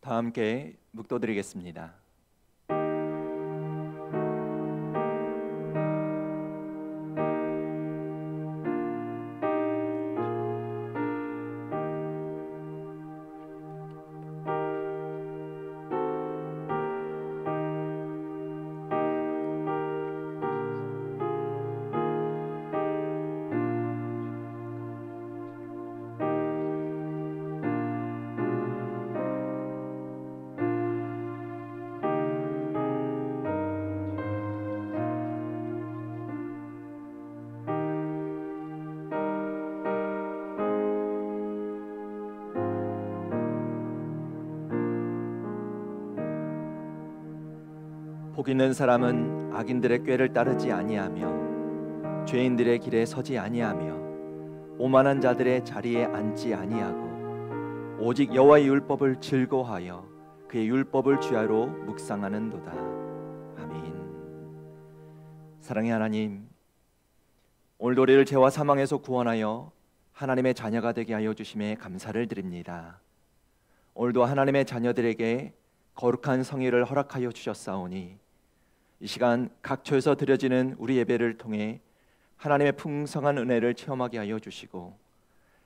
다 함께 묵도드리겠습니다. 복 있는 사람은 악인들의 꾀를 따르지 아니하며 죄인들의 길에 서지 아니하며 오만한 자들의 자리에 앉지 아니하고 오직 여호와의 율법을 즐거워하여 그의 율법을 주야로 묵상하는도다. 아멘. 사랑의 하나님, 오늘도 우리를 죄와 사망에서 구원하여 하나님의 자녀가 되게 하여 주심에 감사를 드립니다. 오늘도 하나님의 자녀들에게 거룩한 성회를 허락하여 주셨사오니 이 시간 각처에서 드려지는 우리 예배를 통해 하나님의 풍성한 은혜를 체험하게 하여 주시고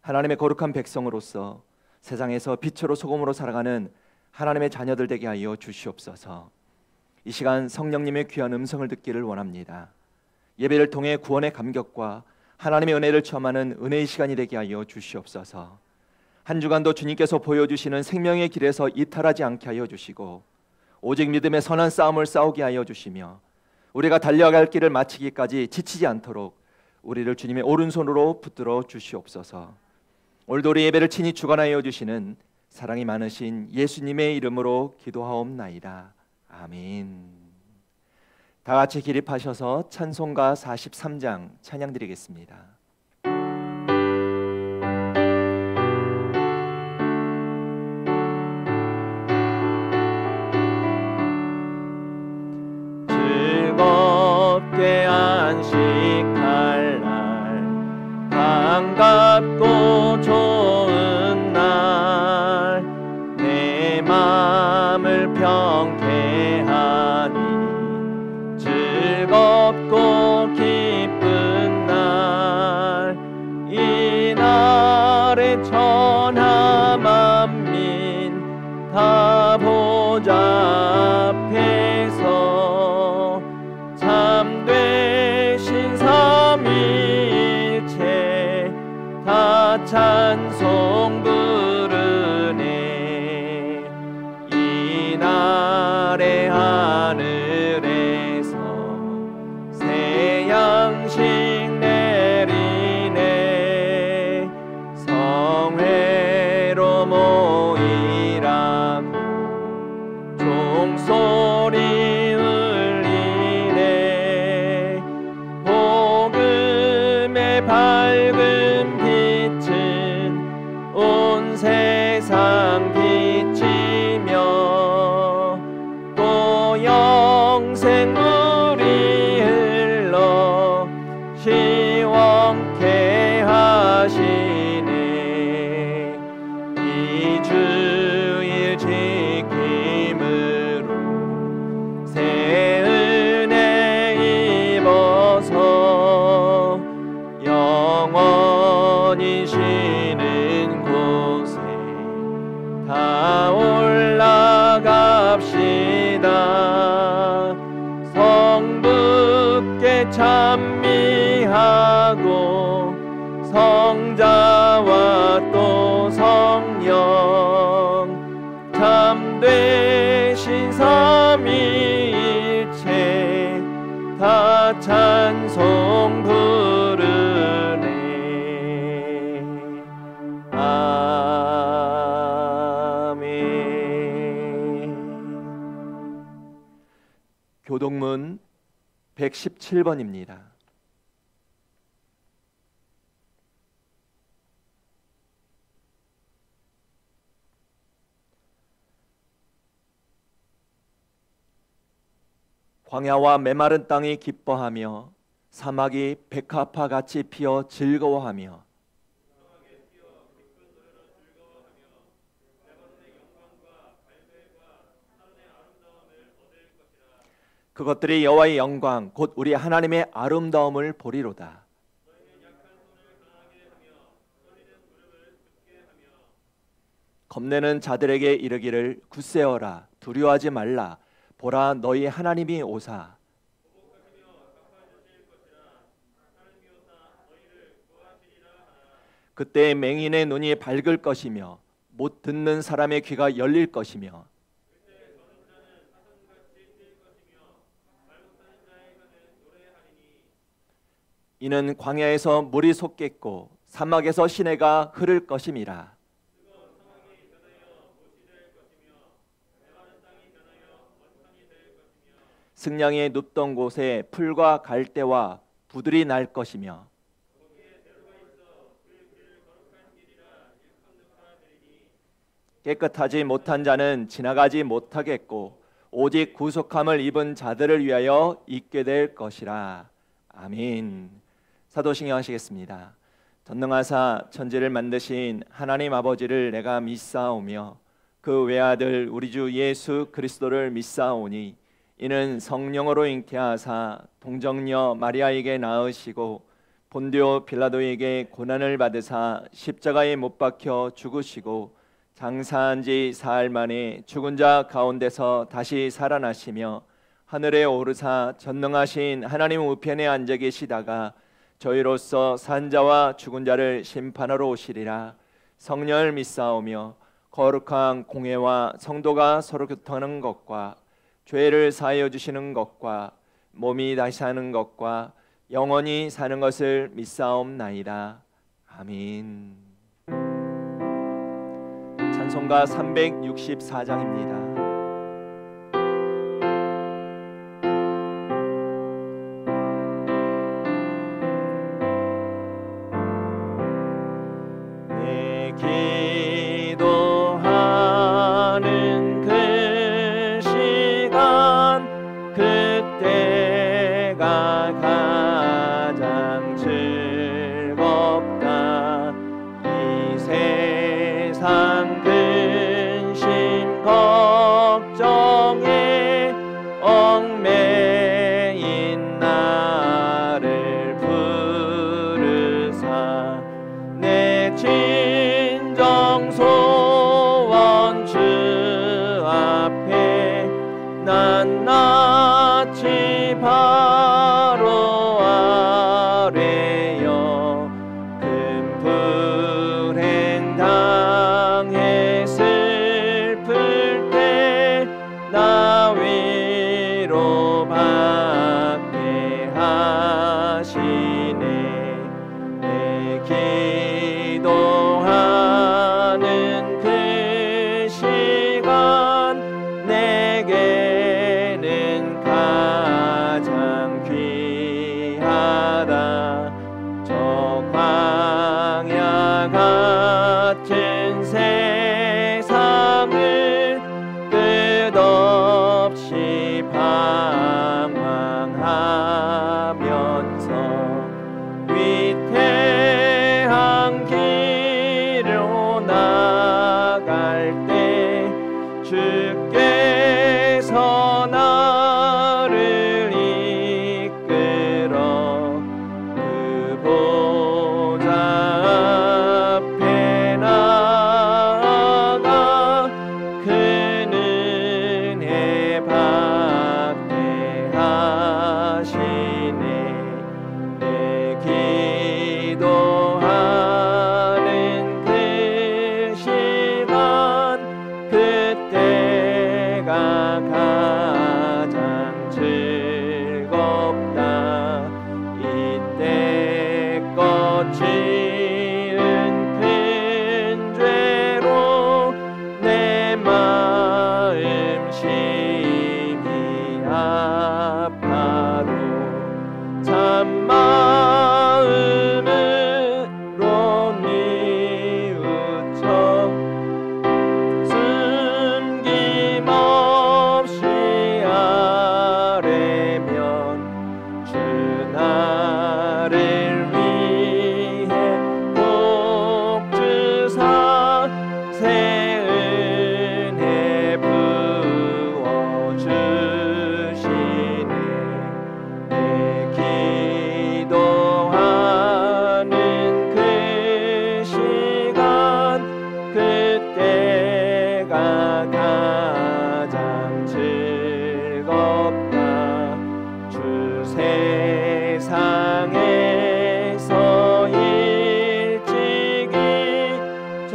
하나님의 거룩한 백성으로서 세상에서 빛으로 소금으로 살아가는 하나님의 자녀들 되게 하여 주시옵소서. 이 시간 성령님의 귀한 음성을 듣기를 원합니다. 예배를 통해 구원의 감격과 하나님의 은혜를 체험하는 은혜의 시간이 되게 하여 주시옵소서. 한 주간도 주님께서 보여주시는 생명의 길에서 이탈하지 않게 하여 주시고 오직 믿음의 선한 싸움을 싸우게 하여 주시며 우리가 달려갈 길을 마치기까지 지치지 않도록 우리를 주님의 오른손으로 붙들어 주시옵소서. 오늘도 우리 예배를 친히 주관하여 주시는 사랑이 많으신 예수님의 이름으로 기도하옵나이다. 아멘. 다 같이 기립하셔서 찬송가 43장 찬양 드리겠습니다. 즐겁게 안식할 날, 반갑고 좋은 날, 내 맘을 평케하니 즐겁고 기쁜 날, 이 날에 천하 만민 다 보좌앞에서 참되신 삼위일체 다 찬송 부르네. 이 날의 하늘에서 새 양식 내리네. 성회로 모이라고 종소리 밝은 빛은 온 세상 비치며 또 영생물이 흘러 시원케 하시네. 이 주일 지킴으로 새 은혜 입어서 영원히 쉬는 곳에 다 올라갑시다. 성부께 찬미하고 성자와 또 성령 참되신 삼위일체 다 찬송 부르네. 교동문 117번입니다. 광야와 메마른 땅이 기뻐하며 사막이 백합화같이 피어 즐거워하며 그것들이 여호와의 영광 곧 우리 하나님의 아름다움을 보리로다. 겁내는 자들에게 이르기를 굳세어라 두려워하지 말라 보라 너희 하나님이 오사. 그때 맹인의 눈이 밝을 것이며 못 듣는 사람의 귀가 열릴 것이며 이는 광야에서 물이 솟겠고 사막에서 시내가 흐를 것임이라. 승냥이 눕던 곳에 풀과 갈대와 부들이 날 것이며 깨끗하지 못한 자는 지나가지 못하겠고 오직 구속함을 입은 자들을 위하여 있게 될 것이라. 아멘. 사도신경 하시겠습니다. 전능하사 천지를 만드신 하나님 아버지를 내가 믿사오며 그 외아들 우리 주 예수 그리스도를 믿사오니 이는 성령으로 잉태하사 동정녀 마리아에게 낳으시고 본디오 빌라도에게 고난을 받으사 십자가에 못 박혀 죽으시고 장사한 지 사흘 만에 죽은 자 가운데서 다시 살아나시며 하늘에 오르사 전능하신 하나님 우편에 앉아 계시다가 저희로서 산자와 죽은 자를 심판하러 오시리라. 성령을 믿사오며 거룩한 공회와 성도가 서로 교통하는 것과 죄를 사하여 주시는 것과 몸이 다시 사는 것과 영원히 사는 것을 믿사옵나이다. 아멘. 찬송가 364장입니다. 기도하는 그 시간 그때가 가장 즐겁다. 이 세상 근심 걱정에 얽매인 나를 부르사 내 진정 소원 주 앞에 난 낯이 바로 아뢰어 큰 불행 당해 슬플 때 나 위로받게 하시네. 내 기도하는 그 시간 내게는 가장 귀하다. 저 광야 같은 세상을 끝없이 방황하면서 위태한 길로 나갈 때 주께서 나를 이끌어 그 보좌 앞에 나아가 그 은혜 받게 하시네. 내 기도하는 그 시간 그때가 가장 즐겁다. 이때껏 지은 큰 죄로 내 마음 심히 아파도 참 마음으로 뉘우쳐 숨김없이 아뢰면 주 나를 위해 복 주사 새 은혜 부어 주시네.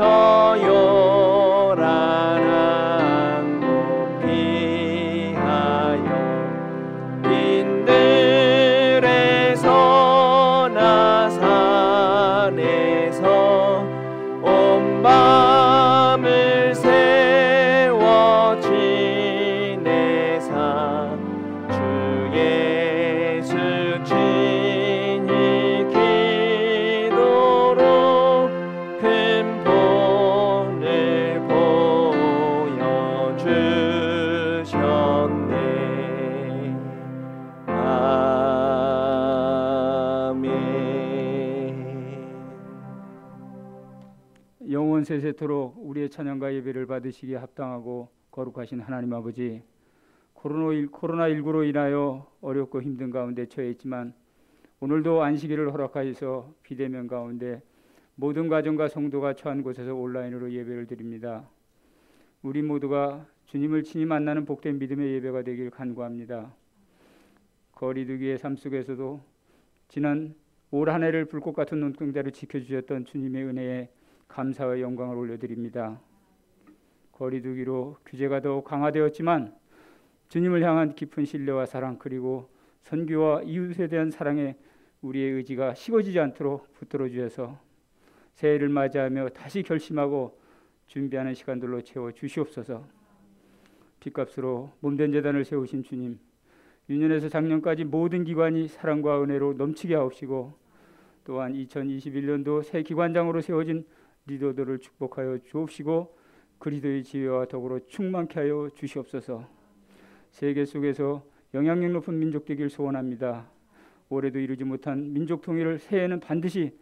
저 요란한 높이 하여 빈들에서 나산에서 온 밤을 세워 지내사 주 예수 친히 기도로 큰 본을 보여주셨네. 영원 세세토록 우리의 찬양과 예배를 받으시기에 합당하고 거룩하신 하나님 아버지, 코로나19로 인하여 어렵고 힘든 가운데 처해 있지만 오늘도 안식일을 허락하여서 비대면 가운데 모든 가정과 성도가 처한 곳에서 온라인으로 예배를 드립니다. 우리 모두가 주님을 친히 만나는 복된 믿음의 예배가 되길 간구합니다. 거리두기의 삶 속에서도 지난 올 한 해를 불꽃 같은 눈동자로 지켜주셨던 주님의 은혜에 감사와 영광을 올려드립니다. 거리두기로 규제가 더욱 강화되었지만 주님을 향한 깊은 신뢰와 사랑, 그리고 선교와 이웃에 대한 사랑에 우리의 의지가 식어지지 않도록 붙들어 주셔서 새해를 맞이하며 다시 결심하고 준비하는 시간들로 채워 주시옵소서. 빚값으로 몸된 제단을 세우신 주님, 유년에서 작년까지 모든 기관이 사랑과 은혜로 넘치게 하옵시고, 또한 2021년도 새 기관장으로 세워진 리더들을 축복하여 주옵시고 그리스도의 지혜와 더불어 충만케 하여 주시옵소서. 세계 속에서 영향력 높은 민족 되길 소원합니다. 올해도 이루지 못한 민족 통일을 새해에는 반드시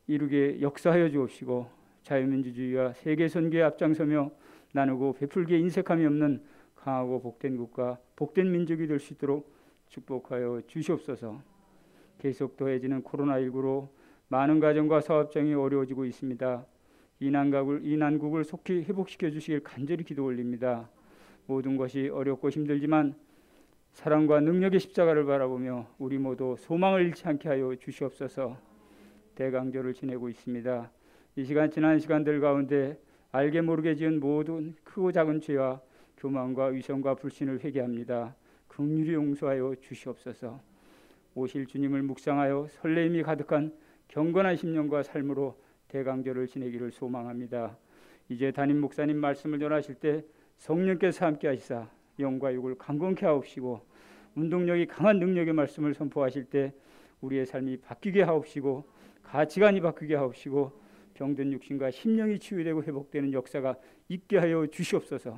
이루게 역사하여 주옵시고, 자유민주주의와 세계 선교에 앞장서며 나누고 베풀기에 인색함이 없는 강하고 복된 국가, 복된 민족이 될 수 있도록 축복하여 주시옵소서. 계속 더해지는 코로나19로 많은 가정과 사업장이 어려워지고 있습니다. 이 난국을 속히 회복시켜 주시길 간절히 기도 올립니다. 모든 것이 어렵고 힘들지만 사랑과 능력의 십자가를 바라보며 우리 모두 소망을 잃지 않게 하여 주시옵소서. 대강절을 지내고 있습니다. 이 시간 지난 시간들 가운데 알게 모르게 지은 모든 크고 작은 죄와 교만과 위선과 불신을 회개합니다. 긍휼히 용서하여 주시옵소서. 오실 주님을 묵상하여 설레임이 가득한 경건한 심령과 삶으로 대강절을 지내기를 소망합니다. 이제 담임 목사님 말씀을 전하실 때 성령께서 함께 하시사 영과 육을 강건케 하옵시고, 운동력이 강한 능력의 말씀을 선포하실 때 우리의 삶이 바뀌게 하옵시고, 가치관이 바뀌게 하옵시고, 병든 육신과 심령이 치유되고 회복되는 역사가 있게 하여 주시옵소서.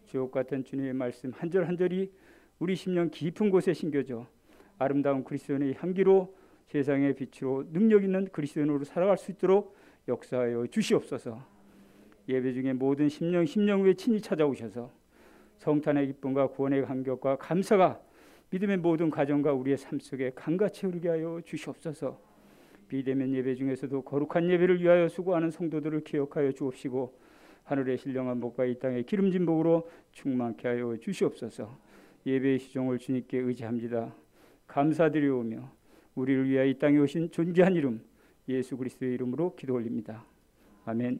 주옥 같은 주님의 말씀 한 절 한 절이 우리 심령 깊은 곳에 심겨져 아름다운 그리스도인의 향기로 세상의 빛으로 능력 있는 그리스도인으로 살아갈 수 있도록 역사하여 주시옵소서. 예배 중에 모든 심령 위에 친히 찾아오셔서 성탄의 기쁨과 구원의 감격과 감사가 믿음의 모든 가정과 우리의 삶 속에 강같이 흐르게 하여 주시옵소서. 비대면 예배 중에서도 거룩한 예배를 위하여 수고하는 성도들을 기억하여 주옵시고, 하늘의 신령한 복과 이 땅의 기름진 복으로 충만케 하여 주시옵소서. 예배의 시종을 주님께 의지합니다. 감사드리오며 우리를 위하여 이 땅에 오신 존귀한 이름 예수 그리스도의 이름으로 기도 올립니다. 아멘.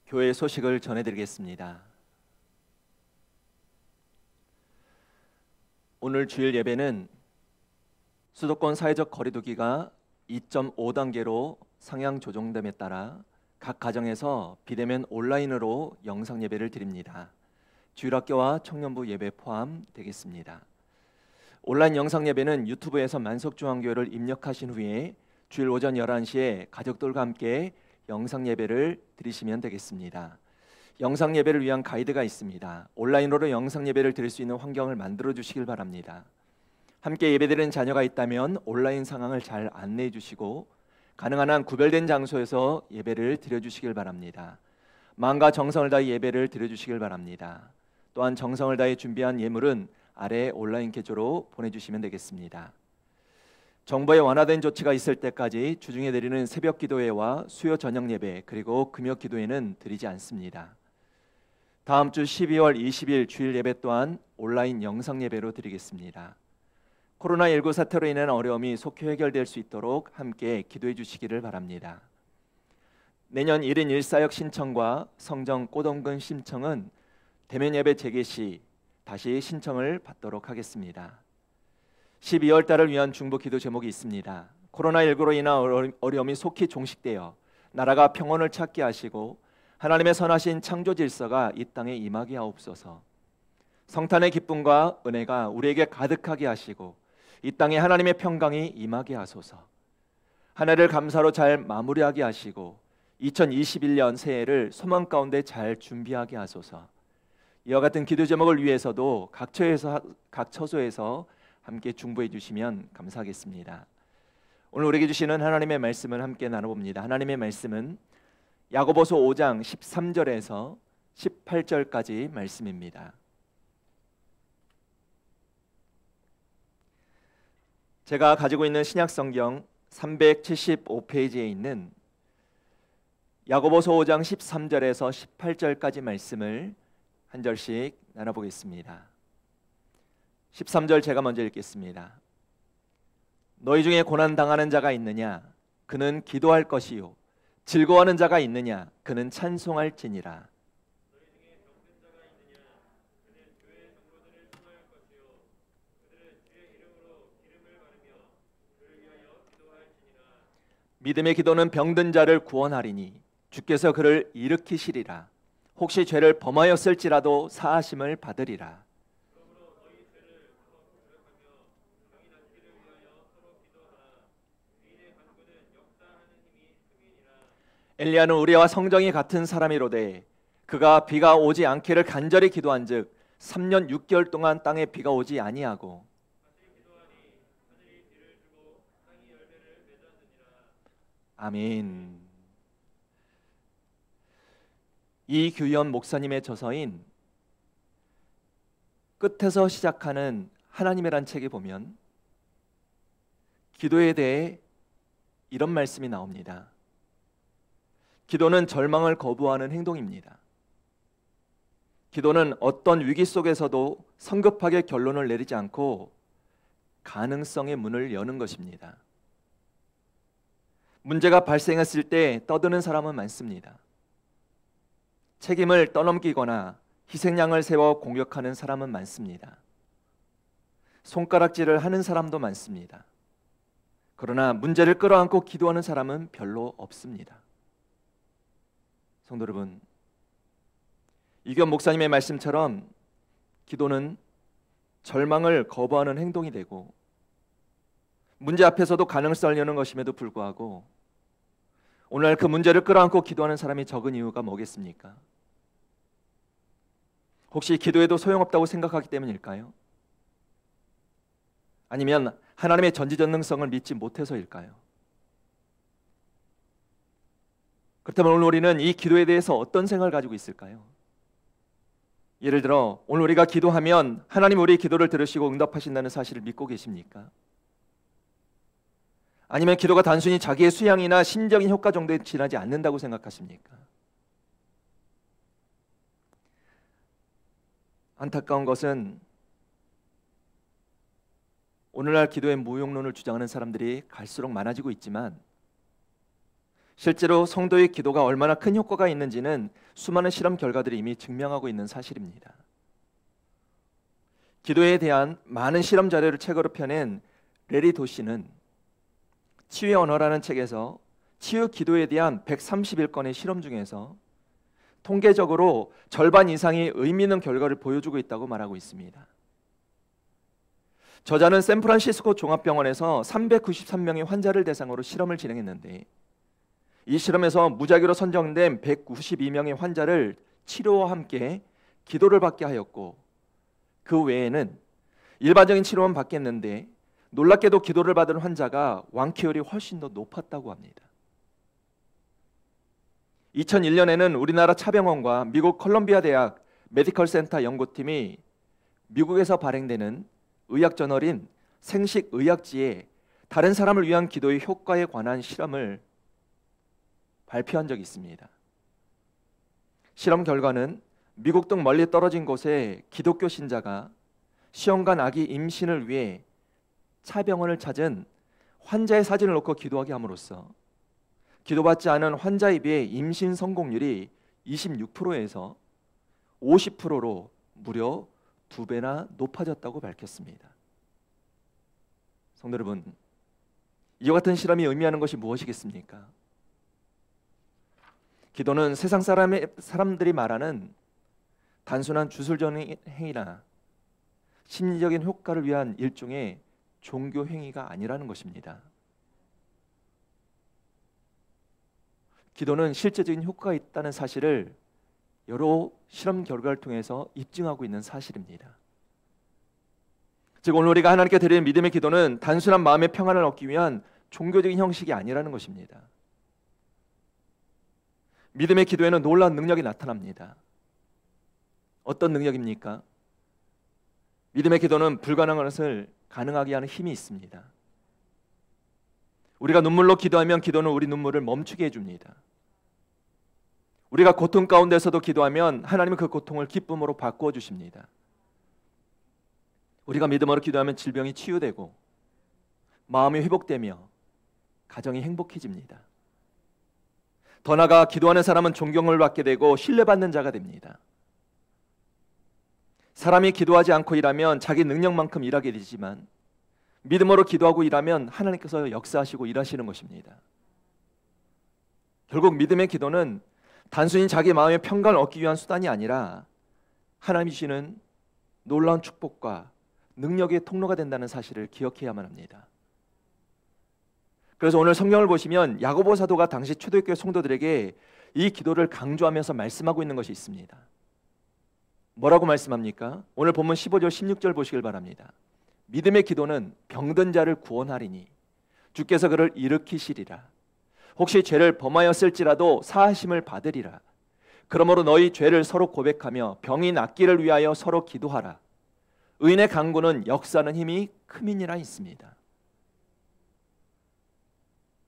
교회 소식을 전해드리겠습니다. 오늘 주일 예배는 수도권 사회적 거리두기가 2.5단계로 상향 조정됨에 따라 각 가정에서 비대면 온라인으로 영상 예배를 드립니다. 주일학교와 청년부 예배 포함되겠습니다. 온라인 영상 예배는 유튜브에서 만석중앙교회를 입력하신 후에 주일 오전 11시에 가족들과 함께 영상 예배를 드리시면 되겠습니다. 영상 예배를 위한 가이드가 있습니다. 온라인으로 영상 예배를 드릴 수 있는 환경을 만들어 주시길 바랍니다. 함께 예배드리는 자녀가 있다면 온라인 상황을 잘 안내해 주시고, 가능한 한 구별된 장소에서 예배를 드려주시길 바랍니다. 마음과 정성을 다해 예배를 드려주시길 바랍니다. 또한 정성을 다해 준비한 예물은 아래 온라인 계좌로 보내주시면 되겠습니다. 정부의 완화된 조치가 있을 때까지 주중에 드리는 새벽 기도회와 수요 저녁 예배 그리고 금요 기도회는 드리지 않습니다. 다음 주 12월 20일 주일 예배 또한 온라인 영상 예배로 드리겠습니다. 코로나19 사태로 인한 어려움이 속히 해결될 수 있도록 함께 기도해 주시기를 바랍니다. 내년 1인 1사역 신청과 성정 꽃원근 신청은 대면 예배 재개 시 다시 신청을 받도록 하겠습니다. 12월 달을 위한 중보 기도 제목이 있습니다. 코로나19로 인한 어려움이 속히 종식되어 나라가 평온을 찾게 하시고 하나님의 선하신 창조 질서가 이 땅에 임하게 하옵소서. 성탄의 기쁨과 은혜가 우리에게 가득하게 하시고 이 땅에 하나님의 평강이 임하게 하소서. 한 해를 감사로 잘 마무리하게 하시고 2021년 새해를 소망 가운데 잘 준비하게 하소서. 이와 같은 기도 제목을 위해서도 각 처소에서 함께 중보해 주시면 감사하겠습니다. 오늘 우리에게 주시는 하나님의 말씀을 함께 나눠봅니다. 하나님의 말씀은 야고보서 5장 13절에서 18절까지 말씀입니다. 제가 가지고 있는 신약성경 375페이지에 있는 야고보서 5장 13절에서 18절까지 말씀을 한 절씩 나눠보겠습니다. 13절 제가 먼저 읽겠습니다. 너희 중에 고난당하는 자가 있느냐? 그는 기도할 것이요 즐거워하는 자가 있느냐? 그는 찬송할지니라. 믿음의 기도는 병든 자를 구원하리니 주께서 그를 일으키시리라. 혹시 죄를 범하였을지라도 사하심을 받으리라. 엘리야는 우리와 성정이 같은 사람이로되 그가 비가 오지 않기를 간절히 기도한즉 3년 6개월 동안 땅에 비가 오지 아니하고 아멘. 이규현 목사님의 저서인 끝에서 시작하는 하나님이란 책에 보면 기도에 대해 이런 말씀이 나옵니다. 기도는 절망을 거부하는 행동입니다. 기도는 어떤 위기 속에서도 성급하게 결론을 내리지 않고 가능성의 문을 여는 것입니다. 문제가 발생했을 때 떠드는 사람은 많습니다. 책임을 떠넘기거나 희생양을 세워 공격하는 사람은 많습니다. 손가락질을 하는 사람도 많습니다. 그러나 문제를 끌어안고 기도하는 사람은 별로 없습니다. 성도 여러분, 이규현 목사님의 말씀처럼 기도는 절망을 거부하는 행동이 되고 문제 앞에서도 가능성을 여는 것임에도 불구하고 오늘 그 문제를 끌어안고 기도하는 사람이 적은 이유가 뭐겠습니까? 혹시 기도해도 소용없다고 생각하기 때문일까요? 아니면 하나님의 전지전능성을 믿지 못해서일까요? 그렇다면 오늘 우리는 이 기도에 대해서 어떤 생각을 가지고 있을까요? 예를 들어 오늘 우리가 기도하면 하나님 우리의 기도를 들으시고 응답하신다는 사실을 믿고 계십니까? 아니면 기도가 단순히 자기의 수양이나 심적인 효과 정도에 지나지 않는다고 생각하십니까? 안타까운 것은 오늘날 기도의 무용론을 주장하는 사람들이 갈수록 많아지고 있지만 실제로 성도의 기도가 얼마나 큰 효과가 있는지는 수많은 실험 결과들이 이미 증명하고 있는 사실입니다. 기도에 대한 많은 실험 자료를 책으로 펴낸 레리 도시는 치유의 언어라는 책에서 치유 기도에 대한 131건의 실험 중에서 통계적으로 절반 이상이 의미 있는 결과를 보여주고 있다고 말하고 있습니다. 저자는 샌프란시스코 종합병원에서 393명의 환자를 대상으로 실험을 진행했는데 이 실험에서 무작위로 선정된 192명의 환자를 치료와 함께 기도를 받게 하였고 그 외에는 일반적인 치료만 받겠는데 놀랍게도 기도를 받은 환자가 완쾌율이 훨씬 더 높았다고 합니다. 2001년에는 우리나라 차병원과 미국 컬럼비아 대학 메디컬 센터 연구팀이 미국에서 발행되는 의학 저널인 생식의학지에 다른 사람을 위한 기도의 효과에 관한 실험을 발표한 적이 있습니다. 실험 결과는 미국 등 멀리 떨어진 곳에 기독교 신자가 시험관 아기 임신을 위해 차병원을 찾은 환자의 사진을 놓고 기도하게 함으로써 기도받지 않은 환자에 비해 임신 성공률이 26%에서 50%로 무려 2배나 높아졌다고 밝혔습니다. 성도 여러분, 이와 같은 실험이 의미하는 것이 무엇이겠습니까? 기도는 세상 사람들이 말하는 단순한 주술적인 행위나 심리적인 효과를 위한 일종의 종교 행위가 아니라는 것입니다. 기도는 실제적인 효과가 있다는 사실을 여러 실험 결과를 통해서 입증하고 있는 사실입니다. 즉 오늘 우리가 하나님께 드리는 믿음의 기도는 단순한 마음의 평안을 얻기 위한 종교적인 형식이 아니라는 것입니다. 믿음의 기도에는 놀라운 능력이 나타납니다. 어떤 능력입니까? 믿음의 기도는 불가능한 것을 가능하게 하는 힘이 있습니다. 우리가 눈물로 기도하면 기도는 우리 눈물을 멈추게 해줍니다. 우리가 고통 가운데서도 기도하면 하나님은 그 고통을 기쁨으로 바꾸어 주십니다. 우리가 믿음으로 기도하면 질병이 치유되고 마음이 회복되며 가정이 행복해집니다. 더 나아가 기도하는 사람은 존경을 받게 되고 신뢰받는 자가 됩니다. 사람이 기도하지 않고 일하면 자기 능력만큼 일하게 되지만 믿음으로 기도하고 일하면 하나님께서 역사하시고 일하시는 것입니다. 결국 믿음의 기도는 단순히 자기 마음의 평강을 얻기 위한 수단이 아니라 하나님이 주시는 놀라운 축복과 능력의 통로가 된다는 사실을 기억해야만 합니다. 그래서 오늘 성경을 보시면 야고보 사도가 당시 초대교회 성도들에게 이 기도를 강조하면서 말씀하고 있는 것이 있습니다. 뭐라고 말씀합니까? 오늘 본문 15절 16절 보시길 바랍니다. 믿음의 기도는 병든 자를 구원하리니 주께서 그를 일으키시리라. 혹시 죄를 범하였을지라도 사하심을 받으리라. 그러므로 너희 죄를 서로 고백하며 병이 낫기를 위하여 서로 기도하라. 의인의 간구는 역사하는 힘이 큼이니라 있습니다.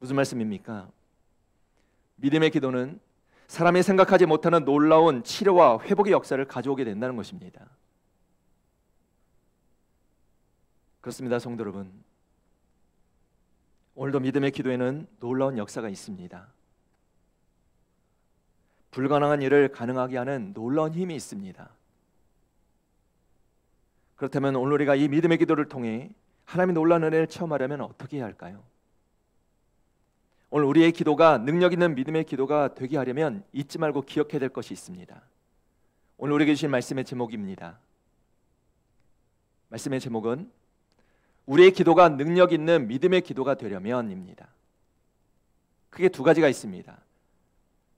무슨 말씀입니까? 믿음의 기도는 사람이 생각하지 못하는 놀라운 치료와 회복의 역사를 가져오게 된다는 것입니다. 그렇습니다, 성도 여러분. 오늘도 믿음의 기도에는 놀라운 역사가 있습니다. 불가능한 일을 가능하게 하는 놀라운 힘이 있습니다. 그렇다면 오늘 우리가 이 믿음의 기도를 통해 하나님의 놀라운 은혜를 체험하려면 어떻게 해야 할까요? 오늘 우리의 기도가 능력 있는 믿음의 기도가 되게 하려면 잊지 말고 기억해야 될 것이 있습니다. 오늘 우리에게 주신 말씀의 제목입니다. 말씀의 제목은 우리의 기도가 능력 있는 믿음의 기도가 되려면입니다. 크게 두 가지가 있습니다.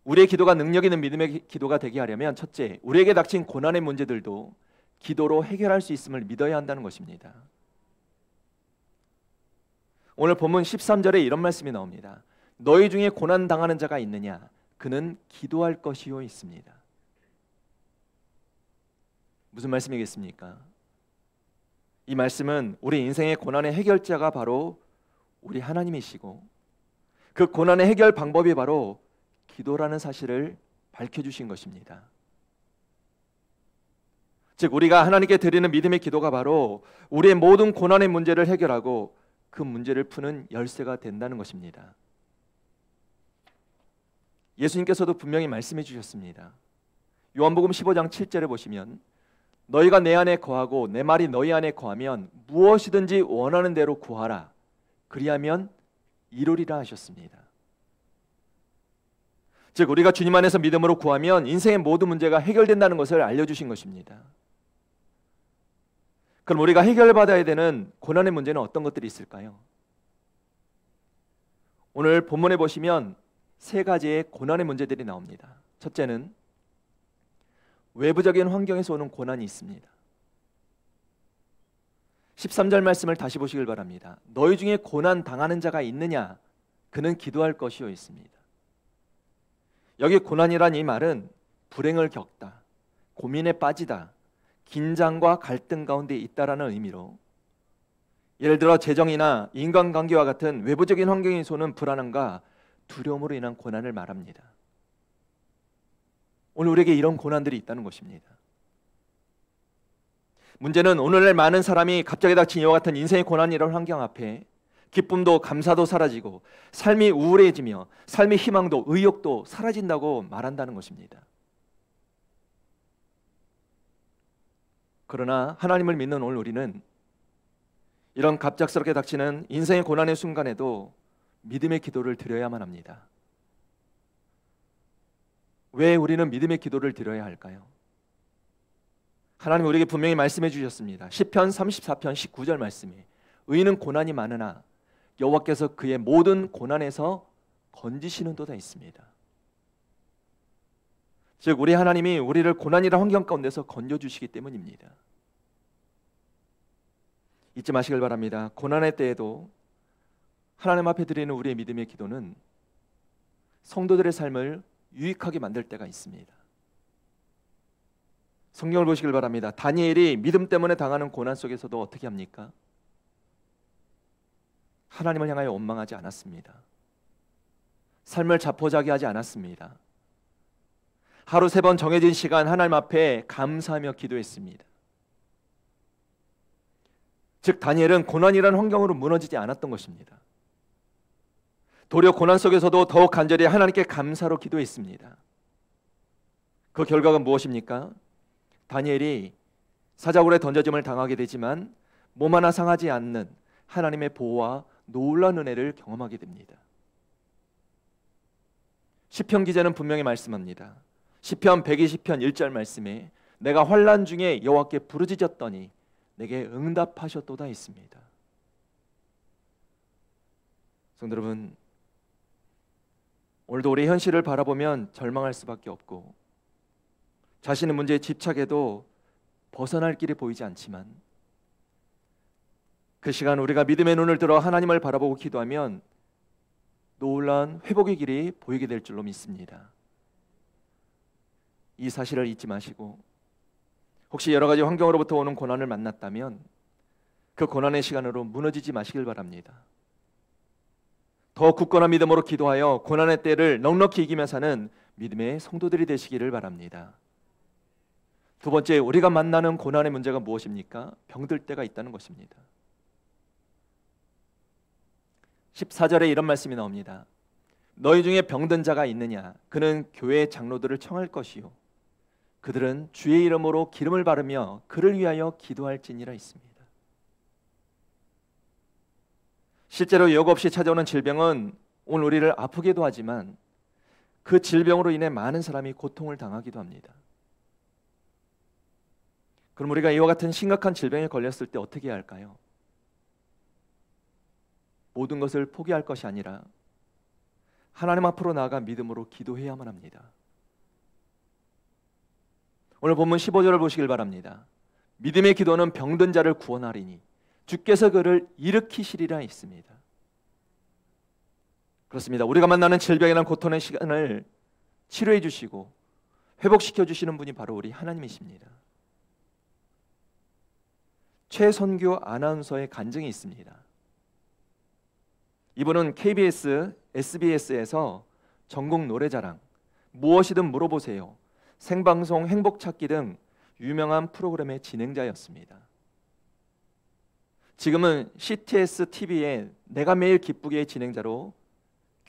우리의 기도가 능력 있는 믿음의 기도가 되게 하려면 첫째, 우리에게 닥친 고난의 문제들도 기도로 해결할 수 있음을 믿어야 한다는 것입니다. 오늘 본문 13절에 이런 말씀이 나옵니다. 너희 중에 고난 당하는 자가 있느냐? 그는 기도할 것이요 있습니다. 무슨 말씀이겠습니까? 이 말씀은 우리 인생의 고난의 해결자가 바로 우리 하나님이시고 그 고난의 해결 방법이 바로 기도라는 사실을 밝혀주신 것입니다. 즉 우리가 하나님께 드리는 믿음의 기도가 바로 우리의 모든 고난의 문제를 해결하고 그 문제를 푸는 열쇠가 된다는 것입니다. 예수님께서도 분명히 말씀해 주셨습니다. 요한복음 15장 7절에 보시면 너희가 내 안에 거하고 내 말이 너희 안에 거하면 무엇이든지 원하는 대로 구하라. 그리하면 이루리라 하셨습니다. 즉 우리가 주님 안에서 믿음으로 구하면 인생의 모든 문제가 해결된다는 것을 알려주신 것입니다. 그럼 우리가 해결받아야 되는 고난의 문제는 어떤 것들이 있을까요? 오늘 본문에 보시면 세 가지의 고난의 문제들이 나옵니다. 첫째는 외부적인 환경에서 오는 고난이 있습니다. 13절 말씀을 다시 보시길 바랍니다. 너희 중에 고난 당하는 자가 있느냐? 그는 기도할 것이요 있습니다. 여기 고난이란 이 말은 불행을 겪다, 고민에 빠지다, 긴장과 갈등 가운데 있다라는 의미로, 예를 들어 재정이나 인간관계와 같은 외부적인 환경에서 오는 불안함과 두려움으로 인한 고난을 말합니다. 오늘 우리에게 이런 고난들이 있다는 것입니다. 문제는 오늘날 많은 사람이 갑자기 닥친 이와 같은 인생의 고난이라는 환경 앞에 기쁨도 감사도 사라지고 삶이 우울해지며 삶의 희망도 의욕도 사라진다고 말한다는 것입니다. 그러나 하나님을 믿는 오늘 우리는 이런 갑작스럽게 닥치는 인생의 고난의 순간에도 믿음의 기도를 드려야만 합니다. 왜 우리는 믿음의 기도를 드려야 할까요? 하나님 우리에게 분명히 말씀해 주셨습니다. 시편 34편 19절 말씀에 의인은 고난이 많으나 여호와께서 그의 모든 고난에서 건지시는도다 있습니다. 즉 우리 하나님이 우리를 고난이라는 환경 가운데서 건져주시기 때문입니다. 잊지 마시길 바랍니다. 고난의 때에도 하나님 앞에 드리는 우리의 믿음의 기도는 성도들의 삶을 유익하게 만들 때가 있습니다. 성경을 보시길 바랍니다. 다니엘이 믿음 때문에 당하는 고난 속에서도 어떻게 합니까? 하나님을 향하여 원망하지 않았습니다. 삶을 자포자기하지 않았습니다. 하루 3번 정해진 시간 하나님 앞에 감사하며 기도했습니다. 즉 다니엘은 고난이라는 환경으로 무너지지 않았던 것입니다. 도리어 고난 속에서도 더욱 간절히 하나님께 감사로 기도했습니다. 그 결과가 무엇입니까? 다니엘이 사자굴에 던져짐을 당하게 되지만 몸 하나 상하지 않는 하나님의 보호와 놀라운 은혜를 경험하게 됩니다. 시편 기자는 분명히 말씀합니다. 시편 120편 1절 말씀에 내가 환난 중에 여호와께 부르짖었더니 내게 응답하셨도다 했습니다. 성도 여러분, 오늘도 우리 현실을 바라보면 절망할 수밖에 없고 자신의 문제에 집착해도 벗어날 길이 보이지 않지만 그 시간 우리가 믿음의 눈을 들어 하나님을 바라보고 기도하면 놀라운 회복의 길이 보이게 될 줄로 믿습니다. 이 사실을 잊지 마시고 혹시 여러 가지 환경으로부터 오는 고난을 만났다면 그 고난의 시간으로 무너지지 마시길 바랍니다. 더 굳건한 믿음으로 기도하여 고난의 때를 넉넉히 이기며 사는 믿음의 성도들이 되시기를 바랍니다. 두 번째, 우리가 만나는 고난의 문제가 무엇입니까? 병들 때가 있다는 것입니다. 14절에 이런 말씀이 나옵니다. 너희 중에 병든 자가 있느냐? 그는 교회 장로들을 청할 것이요 그들은 주의 이름으로 기름을 바르며 그를 위하여 기도할지니라 있습니다. 실제로 예고 없이 찾아오는 질병은 오늘 우리를 아프게도 하지만 그 질병으로 인해 많은 사람이 고통을 당하기도 합니다. 그럼 우리가 이와 같은 심각한 질병에 걸렸을 때 어떻게 해야 할까요? 모든 것을 포기할 것이 아니라 하나님 앞으로 나아가 믿음으로 기도해야만 합니다. 오늘 본문 15절을 보시길 바랍니다. 믿음의 기도는 병든 자를 구원하리니 주께서 그를 일으키시리라 있습니다. 그렇습니다. 우리가 만나는 질병이란 고통의 시간을 치료해 주시고 회복시켜 주시는 분이 바로 우리 하나님이십니다. 최선교 아나운서의 간증이 있습니다. 이분은 KBS, SBS에서 전국 노래자랑, 무엇이든 물어보세요, 생방송 행복찾기 등 유명한 프로그램의 진행자였습니다. 지금은 CTS TV의 내가 매일 기쁘게의 진행자로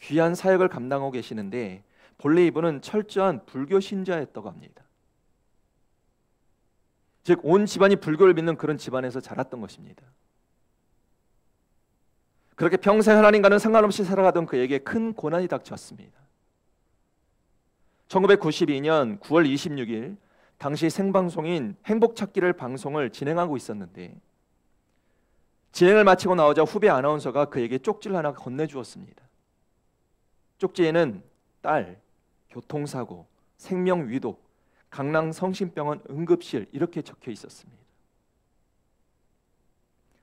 귀한 사역을 감당하고 계시는데 본래 이분은 철저한 불교 신자였다고 합니다. 즉 온 집안이 불교를 믿는 그런 집안에서 자랐던 것입니다. 그렇게 평생 하나님과는 상관없이 살아가던 그에게 큰 고난이 닥쳤습니다. 1992년 9월 26일 당시 생방송인 행복찾기를 방송을 진행하고 있었는데 진행을 마치고 나오자 후배 아나운서가 그에게 쪽지를 하나 건네주었습니다. 쪽지에는 딸, 교통사고, 생명위독, 강낭성심병원 응급실 이렇게 적혀 있었습니다.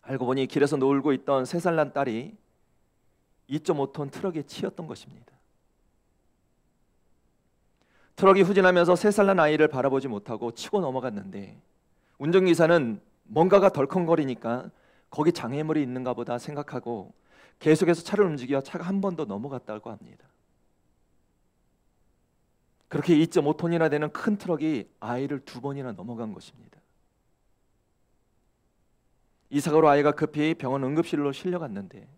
알고 보니 길에서 놀고 있던 3살 난 딸이 2.5톤 트럭에 치였던 것입니다. 트럭이 후진하면서 3살 난 아이를 바라보지 못하고 치고 넘어갔는데 운전기사는 뭔가가 덜컹거리니까 거기 장애물이 있는가 보다 생각하고 계속해서 차를 움직여 차가 한 번 더 넘어갔다고 합니다. 그렇게 2.5톤이나 되는 큰 트럭이 아이를 2번이나 넘어간 것입니다. 이 사고로 아이가 급히 병원 응급실로 실려갔는데